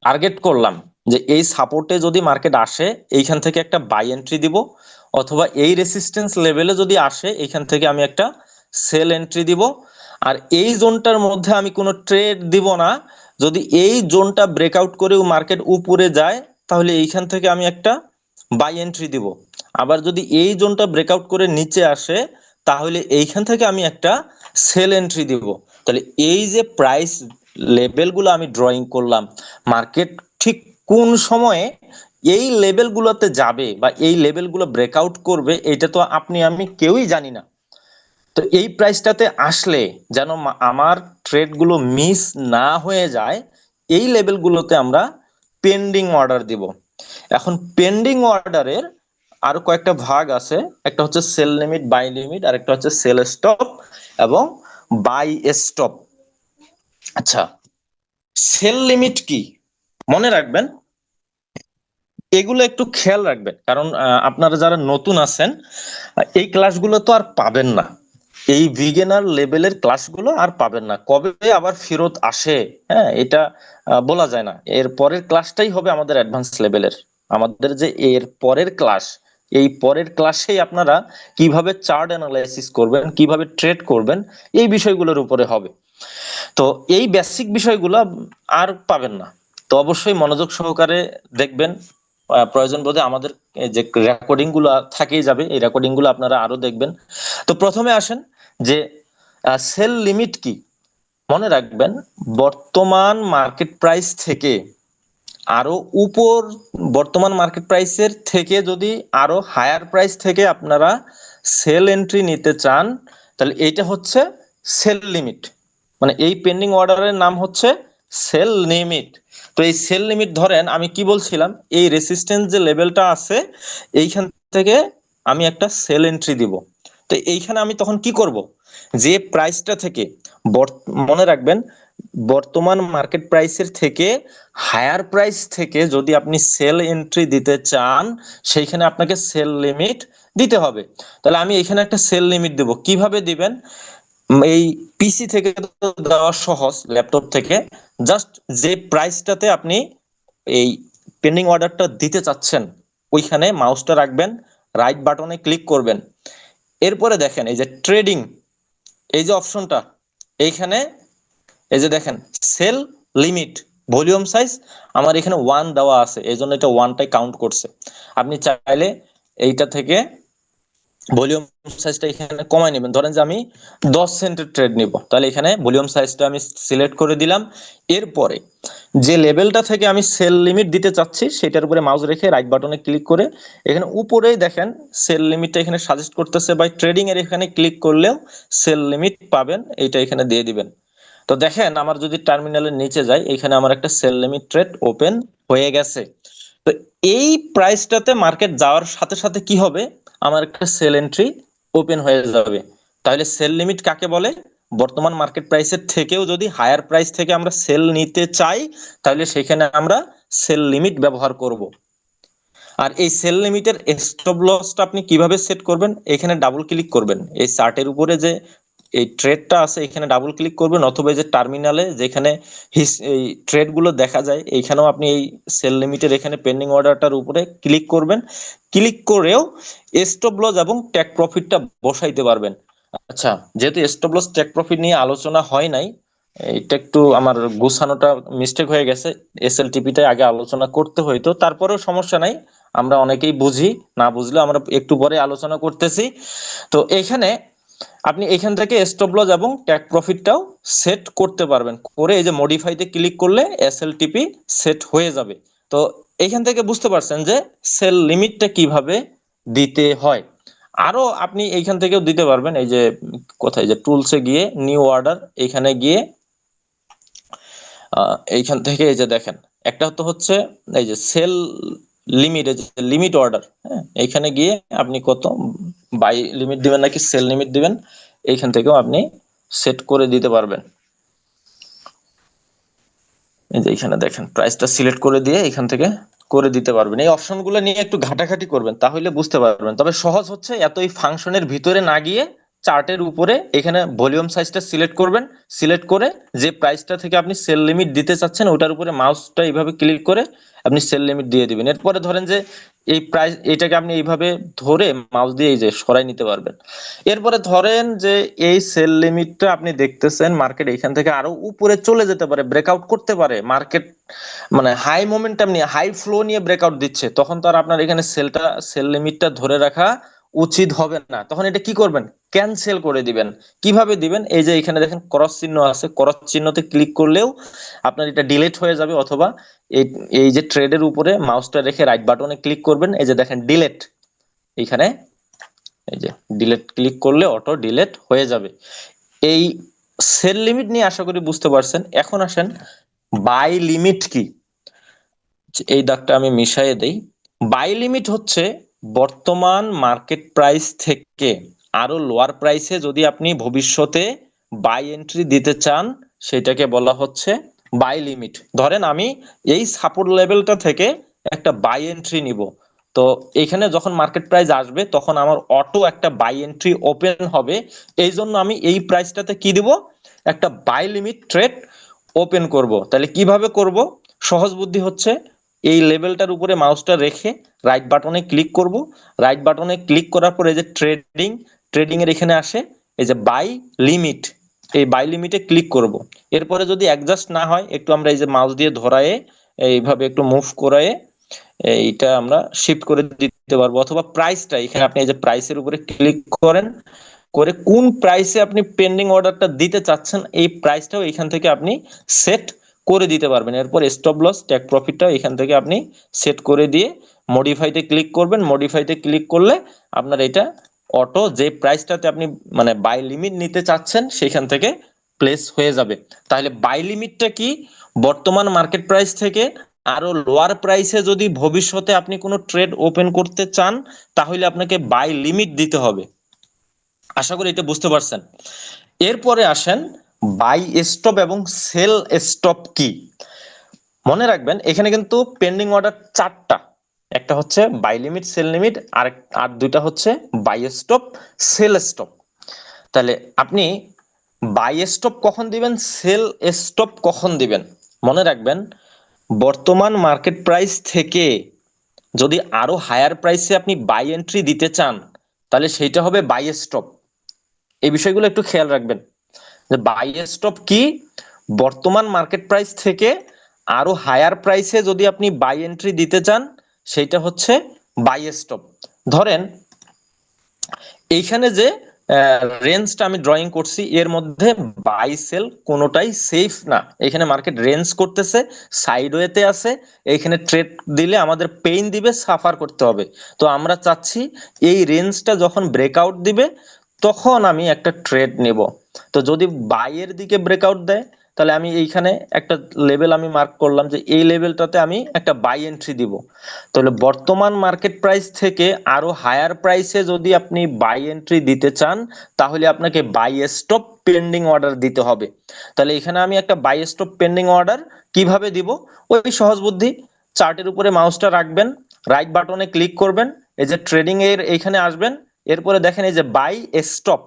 টার্গেট করলাম যে এই সাপোর্টে যদি মার্কেট আসে এইখান থেকে একটা বাই এন্ট্রি দিব, অথবা এই রেসিস্টেন্স লেভেলে যদি আসে এইখান থেকে আমি একটা সেল এন্ট্রি দিব। আর এই জোনটার মধ্যে আমি কোনো ট্রেড দিব না। যদি এই জোনটা ব্রেকআউট করেও মার্কেট উপরে যায় তাহলে এইখান থেকে আমি একটা বাই এন্ট্রি দিব। আবার যদি এই জোনটা ব্রেকআউট করে নিচে আসে তাহলে এইখান থেকে আমি একটা সেল এন্ট্রি দিব। তাহলে এই যে প্রাইস লেভেলগুলো আমি ড্রয়িং করলাম, মার্কেট ঠিক কোন সময়ে এই লেভেলগুলোতে যাবে বা এই লেভেলগুলো ব্রেকআউট করবে এটা তো আপনি আমি কেউই জানি না। তো এই প্রাইসটাতে আসলে যেন আমার ট্রেডগুলো মিস না হয়ে যায়, এই লেভেলগুলোতে আমরা পেন্ডিং অর্ডার দিব। এখন পেন্ডিং অর্ডারের আরো কয়েকটা ভাগ আছে, একটা হচ্ছে সেল লিমিট, বাই লিমিট, আর একটা হচ্ছে সেল স্টপ এবং বাই স্টপ। আচ্ছা, সেল লিমিট কি মনে রাখবেন, এগুলো একটু খেয়াল রাখবেন, কারণ আপনারা যারা নতুন আছেন এই ক্লাসগুলো তো আর পাবেন না, এই বিগিনার লেভেলের ক্লাসগুলো আর পাবেন না। কবে আবার ফেরত আসে হ্যাঁ এটা বলা যায় না। এর পরের ক্লাসটাই হবে আমাদের অ্যাডভান্স লেভেলের। আমাদের যে এর পরের ক্লাস, এই পরের ক্লাসেই আপনারা কিভাবে চার্ট অ্যানালাইসিস করবেন, কিভাবে ট্রেড করবেন, এই বিষয়গুলোর উপরে হবে। তো এই বেসিক বিষয়গুলো আর পাবেন না। তো অবশ্যই মনোযোগ সহকারে দেখবেন, প্রয়োজন বোধে আমাদের এই যে রেকর্ডিং গুলো থাকেই যাবে, এই রেকর্ডিং গুলো আপনারা আরো দেখবেন। তো প্রথমে আসেন যে সেল লিমিট কি। মনে রাখবেন, বর্তমান মার্কেট প্রাইস থেকে আরো উপর, বর্তমান মার্কেট প্রাইসের থেকে যদি আরো হায়ার প্রাইস থেকে আপনারা সেল এন্ট্রি নিতে চান, তাহলে এইটা হচ্ছে সেল লিমিট। মানে এই পেন্ডিং অর্ডারের নাম হচ্ছে সেল লিমিট। তো এই সেল লিমিট ধরেন আমি কি বলছিলাম, এই রেসিস্ট্যান্স যে লেভেলটা আছে এইখান থেকে আমি একটা সেল এন্ট্রি দিব। তো এইখানে আমি তখন কি করব, যে প্রাইসটা থেকে মনে রাখবেন, বর্তমান মার্কেট প্রাইসের থেকে হায়ার প্রাইস থেকে যদি আপনি সেল এন্ট্রি দিতে চান, সেইখানে আপনাকে সেল লিমিট দিতে হবে। তাহলে আমি এখানে একটা সেল লিমিট দেব। কিভাবে দিবেন, এই পিসি থেকে তো দেওয়া সহজ, ল্যাপটপ থেকে জাস্ট যে প্রাইসটাতে আপনি এই পেন্ডিং অর্ডারটা দিতে চাচ্ছেন ওইখানে মাউসটা রাখবেন, রাইট বাটনে ক্লিক করবেন। এরপরে দেখেন এই যে ট্রেডিং, এই যে অপশনটা, এইখানে এই যে দেখেন সেল লিমিট ভলিউম সাইজ আমার এখানে 1 দেওয়া আছে, এই জন্য এটা 1টাই কাউন্ট করছে। আপনি চাইলে এইটা থেকে ভলিউম সাইজটা এখানে কমায় নেবেন। ধরেন যে আমি 10 সেন্টের ট্রেড নিব, তাহলে এখানে ভলিউম সাইজটা আমি সিলেক্ট করে দিলাম। এরপরে যে লেভেলটা থেকে আমি সেল লিমিট দিতে চাচ্ছি সেটার উপরে মাউস রেখে রাইট বাটনে ক্লিক করে এখানে উপরেই দেখেন সেল লিমিটটা এখানে সাজেস্ট করতেছে, বাই ট্রেডিং এর এখানে ক্লিক করলেও সেল লিমিট পাবেন, এইটা এখানে দিয়ে দিবেন। তো দেখেন আমার যদি টার্মিনালের নিচে যাই, এখানে আমার একটা সেল লিমিট ট্রেড ওপেন হয়ে গেছে। তো এই প্রাইসটাতে মার্কেট যাওয়ার সাথে সাথে কি হবে, আমার একটা সেল এন্ট্রি ওপেন হয়ে যাবে। তাহলে সেল লিমিট কাকে বলে, বর্তমান মার্কেট প্রাইসের থেকেও যদি হায়ার প্রাইস থেকে আমরা সেল নিতে চাই তাহলে সেখানে আমরা সেল লিমিট ব্যবহার করব। আর এই সেল লিমিটের স্টপ লসটা আপনি কিভাবে সেট করবেন, এখানে ডাবল ক্লিক করবেন, এই চার্টের উপরে যে এই ট্রেডটা আছে এখানে ডাবল ক্লিক করবেন, অথবা এই যে টার্মিনালে যেখানে এই ট্রেড গুলো দেখা যায় এইখানেও আপনি এই সেল লিমিটের এখানে পেন্ডিং অর্ডারটার উপরে ক্লিক করবেন। ক্লিক করেও স্টপ লস এবং টেক প্রফিটটা বসাইতে পারবেন। আচ্ছা, যেহেতু স্টপ লস টেক প্রফিট নিয়ে আলোচনা হয় নাই, এটা একটু আমার গোছানোটা মিস্টেক হয়ে গেছে, এসএলটিপিতে আগে আলোচনা করতে হইতো, তারপরেও সমস্যা নাই, আমরা অনেকেই বুঝি, না বুঝলে আমরা একটু পরে আলোচনা করতেছি। তো এখানে আপনি এখান থেকে স্টপ লস এবং টেক প্রফিটটাও সেট করতে পারবেন, করে এই যে মডিফাইতে ক্লিক করলে এসএলটিপি সেট হয়ে যাবে। তো এখান থেকে বুঝতে পারছেন যে সেল লিমিটটা কিভাবে দিতে হয়। আরো আপনি এইখান থেকেও দিতে পারবেন, এই যে কোথায় যে টুলসে গিয়ে নিউ অর্ডার, এখানে গিয়ে এইখান থেকে এই যে দেখেন একটা তো হচ্ছে এই যে সেল লিমিট, এই যে লিমিট অর্ডার, হ্যাঁ, এইখানে গিয়ে আপনি কত বাই লিমিট দিবেন নাকি সেল লিমিট দিবেন, এইখান থেকেও আপনি সেট করে দিতে পারবেন। এই যে এখানে দেখেন প্রাইসটা সিলেক্ট করে দিয়ে এখান থেকে করে দিতে পারবেন। এই অপশনগুলো নিয়ে একটু ঘাটাঘাটি করবেন, তাহলে বুঝতে পারবেন। তবে সহজ হচ্ছে এতই ফাংশনের ভিতরে না গিয়ে চার্টের উপরে এখানে ভলিউম সাইজটা সিলেক্ট করবেন, সিলেক্ট করে যে প্রাইসটা থেকে আপনি সেল লিমিট দিতে চাচ্ছেন ওটার উপরে মাউসটা এইভাবে ক্লিক করে আপনি সেল লিমিট দিয়ে দিবেন। এরপরে ধরেন যে এই প্রাইস, এটাকে আপনি এইভাবে ধরে মাউস দিয়ে এই যে সরাই নিতে পারবেন। এরপরে ধরেন যে এই সেল লিমিটটা আপনি দেখতেছেন মার্কেট এখান থেকে আরো উপরে চলে যেতে পারে, ব্রেকআউট করতে পারে, মার্কেট মানে হাই মোমেন্টাম নিয়ে হাই ফ্লো নিয়ে ব্রেকআউট দিচ্ছে, তখন তো আর আপনার এখানে সেল লিমিটটা ধরে রাখা উচিত হবে না। তখন এটা কি করবেন, ক্যান্সেল করে দিবেন। কিভাবে দিবেন, এই যে এখানে দেখেন ক্রস চিহ্ন আছে, ক্রস চিহ্নতে ক্লিক করলেও আপনার এটা ডিলিট হয়ে যাবে, অথবা এই এই যে ট্রেডের উপরে মাউসটা রেখে রাইট বাটনে ক্লিক করবেন, এই যে দেখেন ডিলিট, এখানে এই যে ডিলিট ক্লিক করলে অটো ডিলিট হয়ে যাবে। এই সেল লিমিট নিয়ে আশা করি বুঝতে পারছেন। এখন আসেন বাই লিমিট কি, এই দাগটা আমি মিশাইয়ে দেই। বাই লিমিট হচ্ছে বর্তমান মার্কেট প্রাইস থেকে আরো লোয়ার প্রাইসে যদি আপনি ভবিষ্যতে বাই এন্ট্রি দিতে চান সেটাকে বলা হচ্ছে বাই লিমিট। ধরেন আমি এই সাপোর্ট লেভেলটা থেকে একটা বাই এন্ট্রি নিব, তো এখানে যখন মার্কেট প্রাইস আসবে তখন আমার অটো একটা বাই এন্ট্রি ওপেন হবে, এই জন্য আমি এই প্রাইসটাতে কি দিব, একটা বাই লিমিট ট্রেড ওপেন করব। তাহলে কিভাবে করব, সহজ বুদ্ধি হচ্ছে এই লেভেলটার উপরে মাউসটা রেখে রাইট বাটনে ক্লিক করব, রাইট বাটনে ক্লিক করার পরে যে ট্রেডিং এর এখানে আসে এই যে বাই লিমিট, এই বাই লিমিটে ক্লিক করব। এরপরে যদি অ্যাডজাস্ট না হয় একটু আমরা এই যে মাউস দিয়ে ধরায়ে এইভাবে একটু মুভ করে এইটা আমরা শিফট করে দিতে পারবো, অথবা প্রাইসটা এখানে আপনি এই যে প্রাইসের উপরে ক্লিক করেন, করে কোন প্রাইসে আপনি পেন্ডিং অর্ডারটা দিতে চাচ্ছেন এই প্রাইসটাও এখান থেকে আপনি সেট করে দিতে পারবেন। এরপর স্টপ লস টেক প্রফিটটাও এখান থেকে আপনি সেট করে দিয়ে মডিফাইতে ক্লিক করবেন। মডিফাইতে ক্লিক করলে আপনার এটা অটো যে প্রাইসটাতে আপনি মানে বাই লিমিট নিতে চাচ্ছেন সেখান থেকে প্লেস হয়ে যাবে। তাহলে বাই লিমিটটা কি, বর্তমান মার্কেট প্রাইস থেকে আরো লোয়ার প্রাইসে যদি ভবিষ্যতে আপনি কোনো ট্রেড ওপেন করতে চান তাহলে আপনাকে বাই লিমিট দিতে হবে। আশা করি এটা বুঝতে পারছেন। এরপরে আসেন বাই স্টপ এবং সেল স্টপ কি। মনে রাখবেন এখানে কিন্তু পেন্ডিং অর্ডার চারটা, একটা হচ্ছে বাই লিমিট, সেল লিমিট, আর দুইটা হচ্ছে বাই স্টপ, সেল স্টপ। তাহলে আপনি বাই স্টপ কখন দিবেন, সেল স্টপ কখন দিবেন, মনে রাখবেন বর্তমান মার্কেট প্রাইস থেকে যদি আরো হায়ার প্রাইসে আপনি বাই এন্ট্রি দিতে চান তাহলে সেইটা হবে বাই স্টপ। এই বিষয়গুলো একটু খেয়াল রাখবেন যে বাই স্টপ কি, বর্তমান মার্কেট প্রাইস থেকে আরো হায়ার প্রাইসে যদি আপনি বাই এন্ট্রি দিতে চান সেইটা হচ্ছে বাই স্টপ। ধরেন এইখানে যে রেঞ্জটা আমি ড্রয়িং করছি এর মধ্যে বাই সেল কোনোটাই সেফ না। এখানে মার্কেট রেঞ্জ করতেছে, সাইডওয়েতে আছে, এখানে ট্রেড দিলে আমাদের পেইন দিবে, সাফার করতে হবে। তো আমরা চাচ্ছি এই রেঞ্জটা যখন ব্রেকআউট দিবে তখন আমি একটা ট্রেড নেব। তো যদি বাইয়ের দিকে ব্রেকআউট দেয় তাহলে আমি এইখানে একটা লেভেল আমি মার্ক করলাম যে এই লেভেলটাতে আমি একটা বাই এন্ট্রি দিব। তাহলে বর্তমান মার্কেট প্রাইস থেকে আরো হায়ার প্রাইসে যদি আপনি বাই এন্ট্রি দিতে চান তাহলে আপনাকে বাই স্টপ পেন্ডিং অর্ডার দিতে হবে। তাহলে এখানে আমি একটা বাই স্টপ পেন্ডিং অর্ডার কিভাবে দিব, ওই সহজ বুদ্ধি, চার্টের উপরে মাউসটা রাখবেন, রাইট বাটনে ক্লিক করবেন, এই যে ট্রেডিং এর এইখানে আসবেন, এরপরে দেখেন এই যে বাই স্টপ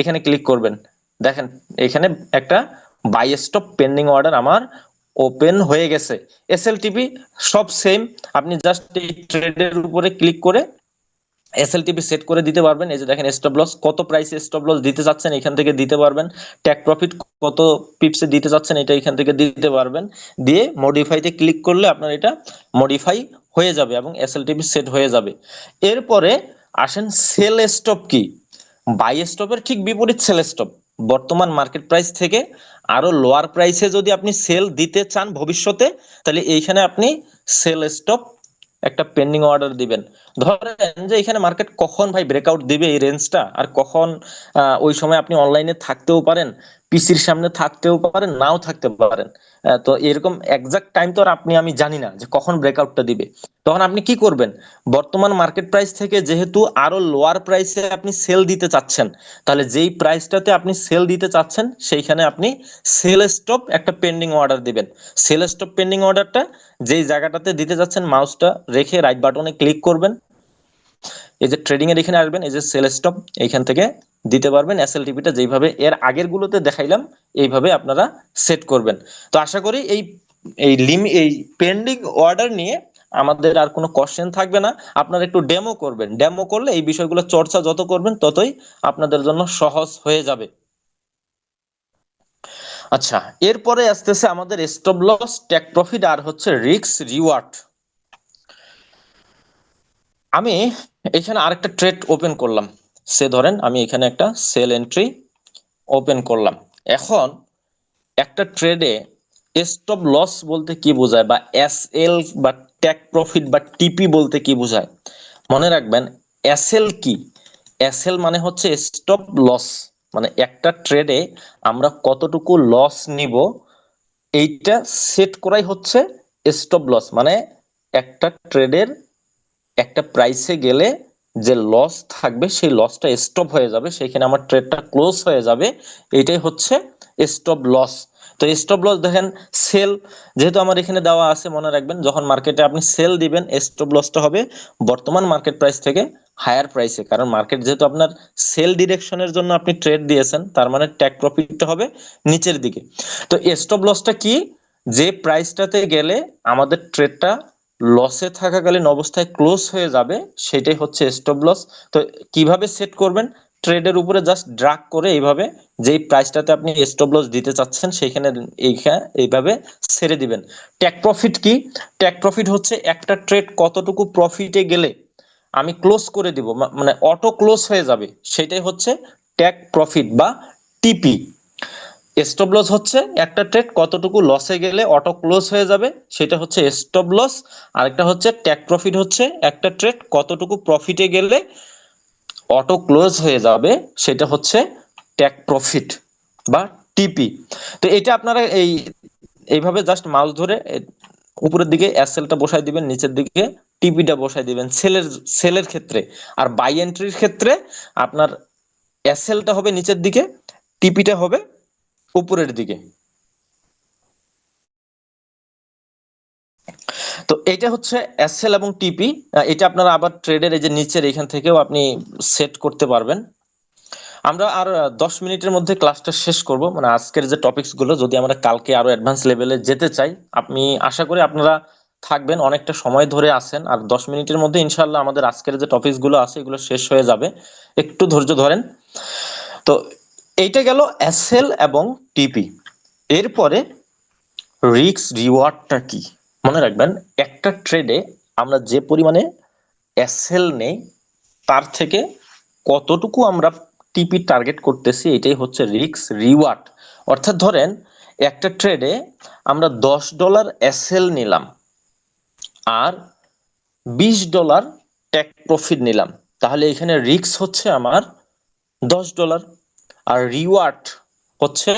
এখানে ক্লিক করবেন। দেখেন এখানে একটা বাই স্টপ পেন্ডিং অর্ডার আমার ওপেন হয়ে গেছে। এসএলটিপি সব সেম, আপনি জাস্ট এই ট্রেডের উপরে ক্লিক করে এসএলটিপি সেট করে দিতে পারবেন। এই যে দেখেন স্টপ লস কত প্রাইসে স্টপ লস দিতে যাচ্ছেন এখান থেকে দিতে পারবেন, টেক প্রফিট কত পিপসে দিতে যাচ্ছেন এটা এখান থেকে দিতে পারবেন। দিয়ে মডিফাইতে ক্লিক করলে আপনার এটা মডিফাই হয়ে যাবে এবং এসএলটিপি সেট হয়ে যাবে। এরপরে আসেন সেল স্টপ কি, বাই স্টপের ঠিক বিপরীত সেল স্টপ। বর্তমান মার্কেট প্রাইস থেকে আরো লোয়ার প্রাইসে যদি আপনি সেল দিতে চান ভবিষ্যতে তাহলে এইখানে আপনি সেল স্টপ একটা পেন্ডিং অর্ডার দিবেন। ধরেন যে এখানে মার্কেট কখন ভাই ব্রেকআউট দিবে এই রেঞ্জটা, আর কখন ওই সময় আপনি অনলাইনে থাকতেও পারেন, পিসির সামনে থাকতেও পারেন, নাও থাকতে পারেন। তো এরকম এক্সাক্ট টাইম তো আর আমি জানি না যে কখন ব্রেকআউটটা দিবে। তখন আপনি কি করবেন, বর্তমান মার্কেট প্রাইস থেকে যেহেতু আরো লোয়ার প্রাইসে আপনি সেল দিতে চাচ্ছেন তাহলে যেই প্রাইসটাতে আপনি সেল দিতে চাচ্ছেন সেইখানে আপনি সেল স্টপ একটা পেন্ডিং অর্ডার দিবেন। সেল স্টপ পেন্ডিং অর্ডারটা যেই জায়গাটাতে দিতে যাচ্ছেন মাউসটা রেখে রাইট বাটনে ক্লিক করবেন, এই যে ট্রেডিং এর এখানে আসবেন, এই যে সেল স্টপ এইখান থেকে দিতে পারবেন। এসএলটিপিটা যেইভাবে এর আগের গুলোতে দেখাইলাম এইভাবে আপনারা সেট করবেন। তো আশা করি এই পেন্ডিং অর্ডার নিয়ে আমাদের আর কোনো কোশ্চেন থাকবে না। আপনারা একটু ডেমো করবেন, ডেমো করলে এই বিষয়গুলো চর্চা যত করবেন ততই আপনাদের জন্য সহজ হয়ে যাবে। আচ্ছা, এরপরে আসতেছে আমাদের স্টপ লস, টেক প্রফিট আর হচ্ছে রিস্ক রিওয়ার্ড। আমি এখানে আরেকটা ট্রেড ওপেন করলাম, সে ধরেন আমি এখানে একটা সেল এন্ট্রি ওপেন করলাম। এখন একটা ট্রেডে স্টপ লস বলতে কি বোঝায়, বা এসএল বা টেক প্রফিট বা টিপি বলতে কি বোঝায়, মনে রাখবেন এসএল কি, এসএল মানে হচ্ছে স্টপ লস, মানে একটা ট্রেডে আমরা কতটুকু লস নিব এইটা সেট করাই হচ্ছে স্টপ লস। মানে একটা ট্রেডের একটা প্রাইসে গেলে যে লস থাকবে সেই লসটা স্টপ হয়ে যাবে, সেখানে আমার ট্রেডটা ক্লোজ হয়ে যাবে, এটাই হচ্ছে স্টপ লস। তো স্টপ লস দেখেন সেল যেহেতু আমার এখানে দেওয়া আছে, মনে রাখবেন যখন মার্কেটে আপনি সেল দিবেন স্টপ লসটা হবে বর্তমান মার্কেট প্রাইস থেকে হায়ার প্রাইসে, কারণ মার্কেট যেহেতু আপনার সেল ডিরেকশনের জন্য আপনি ট্রেড দিয়েছেন তার মানে টেক প্রফিটটা হবে নিচের দিকে। তো স্টপ লসটা কি, যে প্রাইসটাতে গেলে আমাদের ট্রেডটা লসে থাকাকালীন অবস্থায় ক্লোজ হয়ে যাবে সেটাই হচ্ছে স্টপ লস। তো কিভাবে সেট করবেন, ট্রেডের উপরে জাস্ট ড্রাগ করে এইভাবে যেই প্রাইসটাতে আপনি স্টপ লস দিতে চাচ্ছেন সেইখানে এইভাবে ছেড়ে দিবেন। টেক প্রফিট কি? টেক প্রফিট হচ্ছে একটা ট্রেড কতটুকু প্রফিটে গেলে আমি ক্লোজ করে দিব, মানে অটো ক্লোজ হয়ে যাবে, সেটাই হচ্ছে টেক প্রফিট বা টিপি। স্টপ লস হচ্ছে একটা ট্রেড কতটুকু লসে গেলে অটো ক্লোজ হয়ে যাবে, সেটা হচ্ছে স্টপ লস। আরেকটা হচ্ছে টেক প্রফিট, হচ্ছে একটা ট্রেড কতটুকু প্রফিটে গেলে অটো ক্লোজ হয়ে যাবে, সেটা হচ্ছে টেক প্রফিট বা টিপি। তো এটা আপনারা এইভাবে জাস্ট মাউস ধরে উপরের দিকে এসএলটা বসাই দিবেন, নিচের দিকে টিপিটা বসাই দিবেন সেলের ক্ষেত্রে। আর বাই এন্ট্রির ক্ষেত্রে আপনার এসএলটা হবে নিচের দিকে, টিপিটা হবে উপরের দিকে। তো এটা হচ্ছে এসএল এবং টিপি। এটা আপনারা আবার ট্রেডের এই যে নিচের এখান থেকেও আপনি সেট করতে পারবেন। আমরা আর 10 মিনিটের মধ্যে ক্লাসটা শেষ করব, মানে আজকের যে টপিকস গুলো যদি আমরা কালকে আরো অ্যাডভান্স লেভেলে যেতে চাই, আমি আশা করি আপনারা থাকবেন, অনেকটা সময় ধরে আছেন, আর 10 মিনিটের মধ্যে ইনশাআল্লাহ আমাদের আজকের যে টপিকস গুলো আছে এগুলো শেষ হয়ে যাবে, একটু ধৈর্য ধরেন। তো এইটা গেল এসএল এবং টিপি। এরপরে রিস্ক রিওয়ার্ডটা কি মনে রাখবেন, একটা ট্রেডে আমরা যে পরিমাণে এসএল নেই তার থেকে কতটুকু আমরা টিপি টার্গেট করতেছি, এটাই হচ্ছে রিস্ক রিওয়ার্ড। অর্থাৎ ধরেন একটা ট্রেডে আমরা $10 এসএল নিলাম আর $20 টেক প্রফিট নিলাম, তাহলে এখানে রিস্ক হচ্ছে আমার $10 আর রিওয়ার্ড হচ্ছে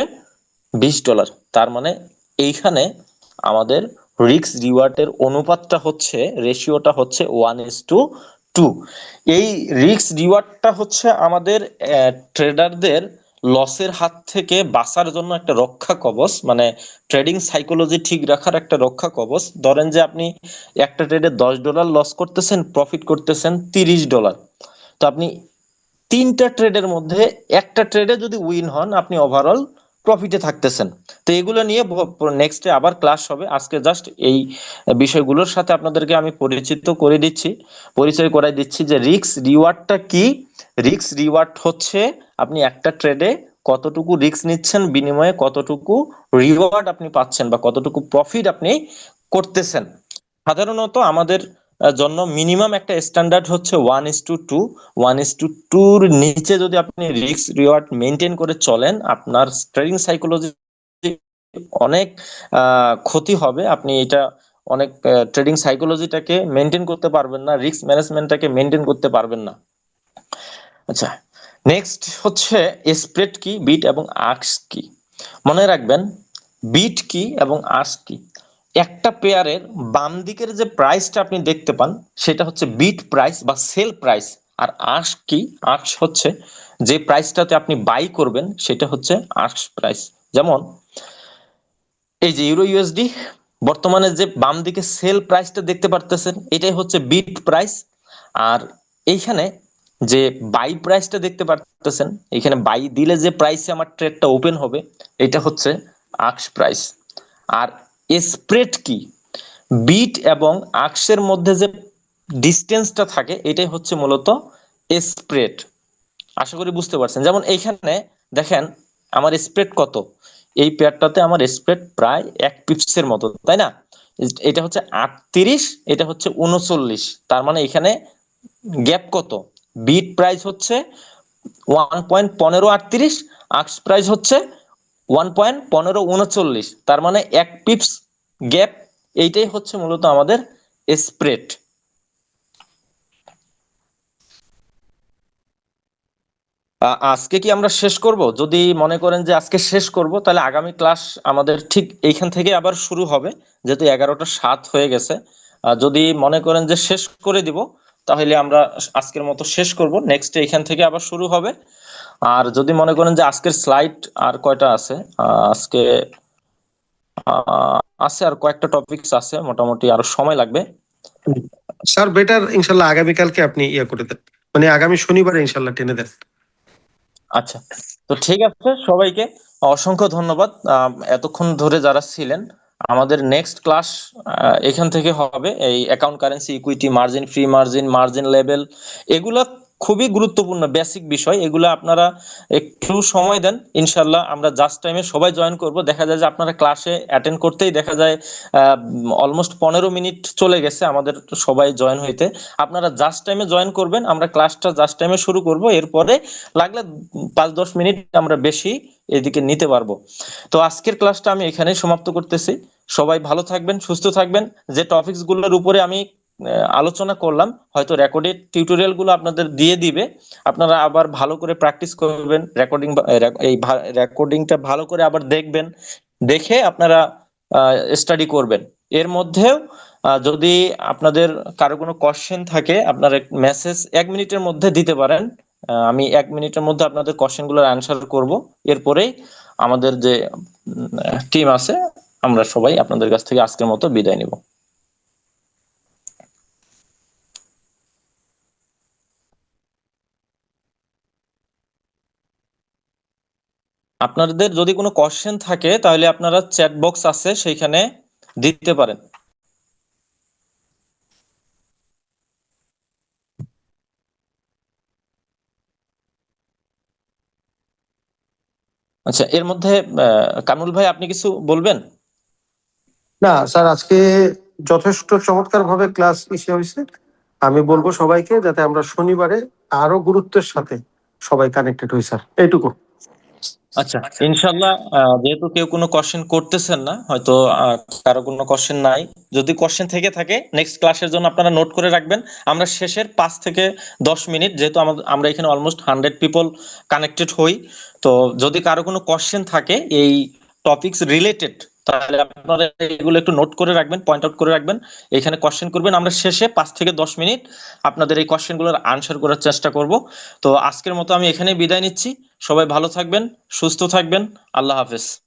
$20। তার মানে এইখানে আমাদের রিস্ক রিওয়ার্ডের অনুপাতটা হচ্ছে, রেশিওটা হচ্ছে 1:2। এই রিস্ক রিওয়ার্ডটা হচ্ছে আমাদের ট্রেডারদের লসের হাত থেকে বাঁচার জন্য একটা রক্ষা কবচ, মানে ট্রেডিং সাইকোলজি ঠিক রাখার একটা রক্ষা কবচ। ধরেন যে আপনি একটা ট্রেডে $10 লস করতেছেন, প্রফিট করতেছেন $30, তো আপনি 3টা ট্রেডের মধ্যে একটা ট্রেডে যদি উইন হন আপনি ওভারঅল প্রফিটে থাকতেছেন। তো এগুলো নিয়ে নেক্সটে আবার ক্লাস হবে, আজকে জাস্ট এই বিষয়গুলোর সাথে আপনাদেরকে আমি পরিচয় করাই দিচ্ছি যে রিস্ক রিওয়ার্ডটা কি। রিস্ক রিওয়ার্ড হচ্ছে আপনি একটা ট্রেডে কতটুকু রিস্ক নিচ্ছেন, বিনিময়ে কতটুকু রিওয়ার্ড আপনি পাচ্ছেন বা কতটুকু প্রফিট আপনি করতেছেন। সাধারণত আমাদের জন্য মিনিমাম একটা স্ট্যান্ডার্ড হচ্ছে 1:2। 1:2-র নিচে যদি আপনি রিস্ক রিওয়ার্ড মেনটেন করে চলেন, আপনার ট্রেডিং সাইকোলজি অনেক ক্ষতি হবে। আপনি এটা অনেক ট্রেডিং সাইকোলজিটাকে মেনটেন করতে পারবেন না, রিস্ক ম্যানেজমেন্টটাকে মেনটেন করতে পারবেন না। আচ্ছা, নেক্সট হচ্ছে স্প্রেড কি, বিট এবং আস্ক কি। মনে রাখবেন বিট কি এবং আস্ক কি। একটা পেয়ারের বাম দিকের যে প্রাইসটা আপনি দেখতে পান সেটা হচ্ছে বিট প্রাইস বা সেল প্রাইস, আর আস্ক কি, আস্ক হচ্ছে যে প্রাইসটাতে আপনি বাই করবেন সেটা হচ্ছে আস্ক প্রাইস। যেমন এই যে ইউরো ইউএসডি, বর্তমানে যে বাম দিকে সেল প্রাইসটা দেখতে পারতেছেন এটাই হচ্ছে বিট প্রাইস, আর এইখানে যে বাই প্রাইসটা দেখতে পারতেছেন, এখানে বাই দিলে যে প্রাইসে আমার ট্রেডটা ওপেন হবে এটা হচ্ছে আস্ক প্রাইস। আর স্প্রেড কি, বিট এবং আস্কের মধ্যে যে ডিসটেন্সটা থাকে এটাই হচ্ছে মূলত স্প্রেড। আশা করি বুঝতে পারছেন। যেমন এইখানে দেখেন আমার স্প্রেড কত, এই পেয়ারটাতে আমার স্প্রেড প্রায় 1 পিপসের মতো, তাই না? এটা হচ্ছে 38, এটা হচ্ছে 39, তার মানে এখানে গ্যাপ কত? বিট প্রাইস হচ্ছে 1.1538, আস্ক প্রাইস হচ্ছে 1.1539, তার মানে 1 পিপস গ্যাপ। এইটাই হচ্ছে মূলত আমাদের স্প্রেড। আজকে কি আমরা শেষ করব? যদি মনে করেন যে আজকে শেষ করব তাহলে আগামী ক্লাস আমাদের ঠিক এইখান থেকে আবার শুরু হবে, যেহেতু 11টা 7 হয়ে গেছে। যদি মনে করেন যে শেষ করে দিব তাহলে আমরা আজকের মতো শেষ করব, নেক্সট এইখান থেকে আবার শুরু হবে। আর যদি মনে করেন যে আজকের স্লাইড আর কয়টা আছে, আজকে আছে আর কয়েকটা টপিকস আছে, মোটামুটি আরো সময় লাগবে। স্যার বেটার ইনশাল্লাহ আগামীকালকে আপনি ইয়ে করে দেন, মানে আগামী শনিবারে ইনশাল্লাহ টেনে দেন। আচ্ছা, তো ঠিক আছে, সবাইকে অসংখ্য ধন্যবাদ এতক্ষণ ধরে যারা ছিলেন। আমাদের নেক্সট ক্লাস এখান থেকে হবে, এই account currency, equity, margin, free margin, margin level, এগুলা খুবই গুরুত্বপূর্ণ বেসিক বিষয়, এগুলো আপনারা একটু সময় দেন, ইনশাল্লাহ আমরা জাস্ট টাইমে সবাই জয়েন করব। দেখা যায় যে আপনারা ক্লাসে অ্যাটেন্ড করতেই দেখা যায় অলমোস্ট 15 মিনিট চলে গেছে আমাদের সবাই জয়েন হইতে। আপনারা জাস্ট টাইমে জয়েন করবেন, আমরা ক্লাসটা জাস্ট টাইমে শুরু করব, এরপরে লাগলে 5-10 মিনিট আমরা বেশি এদিকে নিতে পারবো। তো আজকের ক্লাসটা আমি এখানেই সমাপ্ত করতেছি। সবাই ভালো থাকবেন, সুস্থ থাকবেন। যে টপিকস গুলোর উপরে আমি আলোচনা করলাম, হয়তো রেকর্ডেড টিউটোরিয়াল গুলো আপনাদের দিয়ে দিবে, আপনারা আবার ভালো করে প্র্যাকটিস করবেন, এই রেকর্ডিংটা ভালো করে আবার দেখবেন, দেখে আপনারা স্টাডি করবেন। এর মধ্যেও যদি আপনাদের কারো কোনো কোশ্চেন থাকে, আপনারা মেসেজ 1 মিনিটের মধ্যে দিতে পারেন। আমি 1 মিনিটের মধ্যে আপনাদের কোশ্চেন গুলোর অ্যান্সার করব। এরপরেই আমাদের যে টিম আছে, আমরা সবাই আপনাদের কাছ থেকে আজকের মতো বিদায় নিব। আপনাদের যদি কোনো কোশ্চেন থাকে তাহলে আপনারা চ্যাট বক্স আছে সেইখানে দিতে পারেন। আচ্ছা, এর মধ্যে কামরুল ভাই আপনি কিছু বলবেন? না স্যার, আজকে যথেষ্ট চমৎকার ভাবে ক্লাস হয়েছে। আমি বলবো সবাইকে যাতে আমরা শনিবারে আরো গুরুত্বের সাথে সবাই কানেক্টেড হই স্যার, এইটুকু। আচ্ছা, ইনশাল্লাহ। যেহেতু কেউ কোনো কোশ্চেন করতেছেন না, হয়তো কারো কোনো কোশ্চেন নাই, যদি কোশ্চেন থেকে থাকে নেক্সট ক্লাসের জন্য আপনারা নোট করে রাখবেন। আমরা শেষের 5 থেকে 10 মিনিট, যেহেতু আমরা এখানে অলমোস্ট 100 পিপল কানেক্টেড হই, তো যদি কারো কোনো কোশ্চেন থাকে এই টপিকস রিলেটেড, তাহলে আপনারা এগুলো একটু নোট করে রাখবেন, পয়েন্ট আউট করে রাখবেন, এখানে কোশ্চেন করবেন। আমরা শেষে 5 থেকে 10 মিনিট আপনাদের এই কোশ্চেনগুলোর আনসার করার চেষ্টা করব। তো আজকের মতো আমি এখানেই বিদায় নিচ্ছি। সবাই ভালো থাকবেন, সুস্থ থাকবেন। আল্লাহ হাফেজ।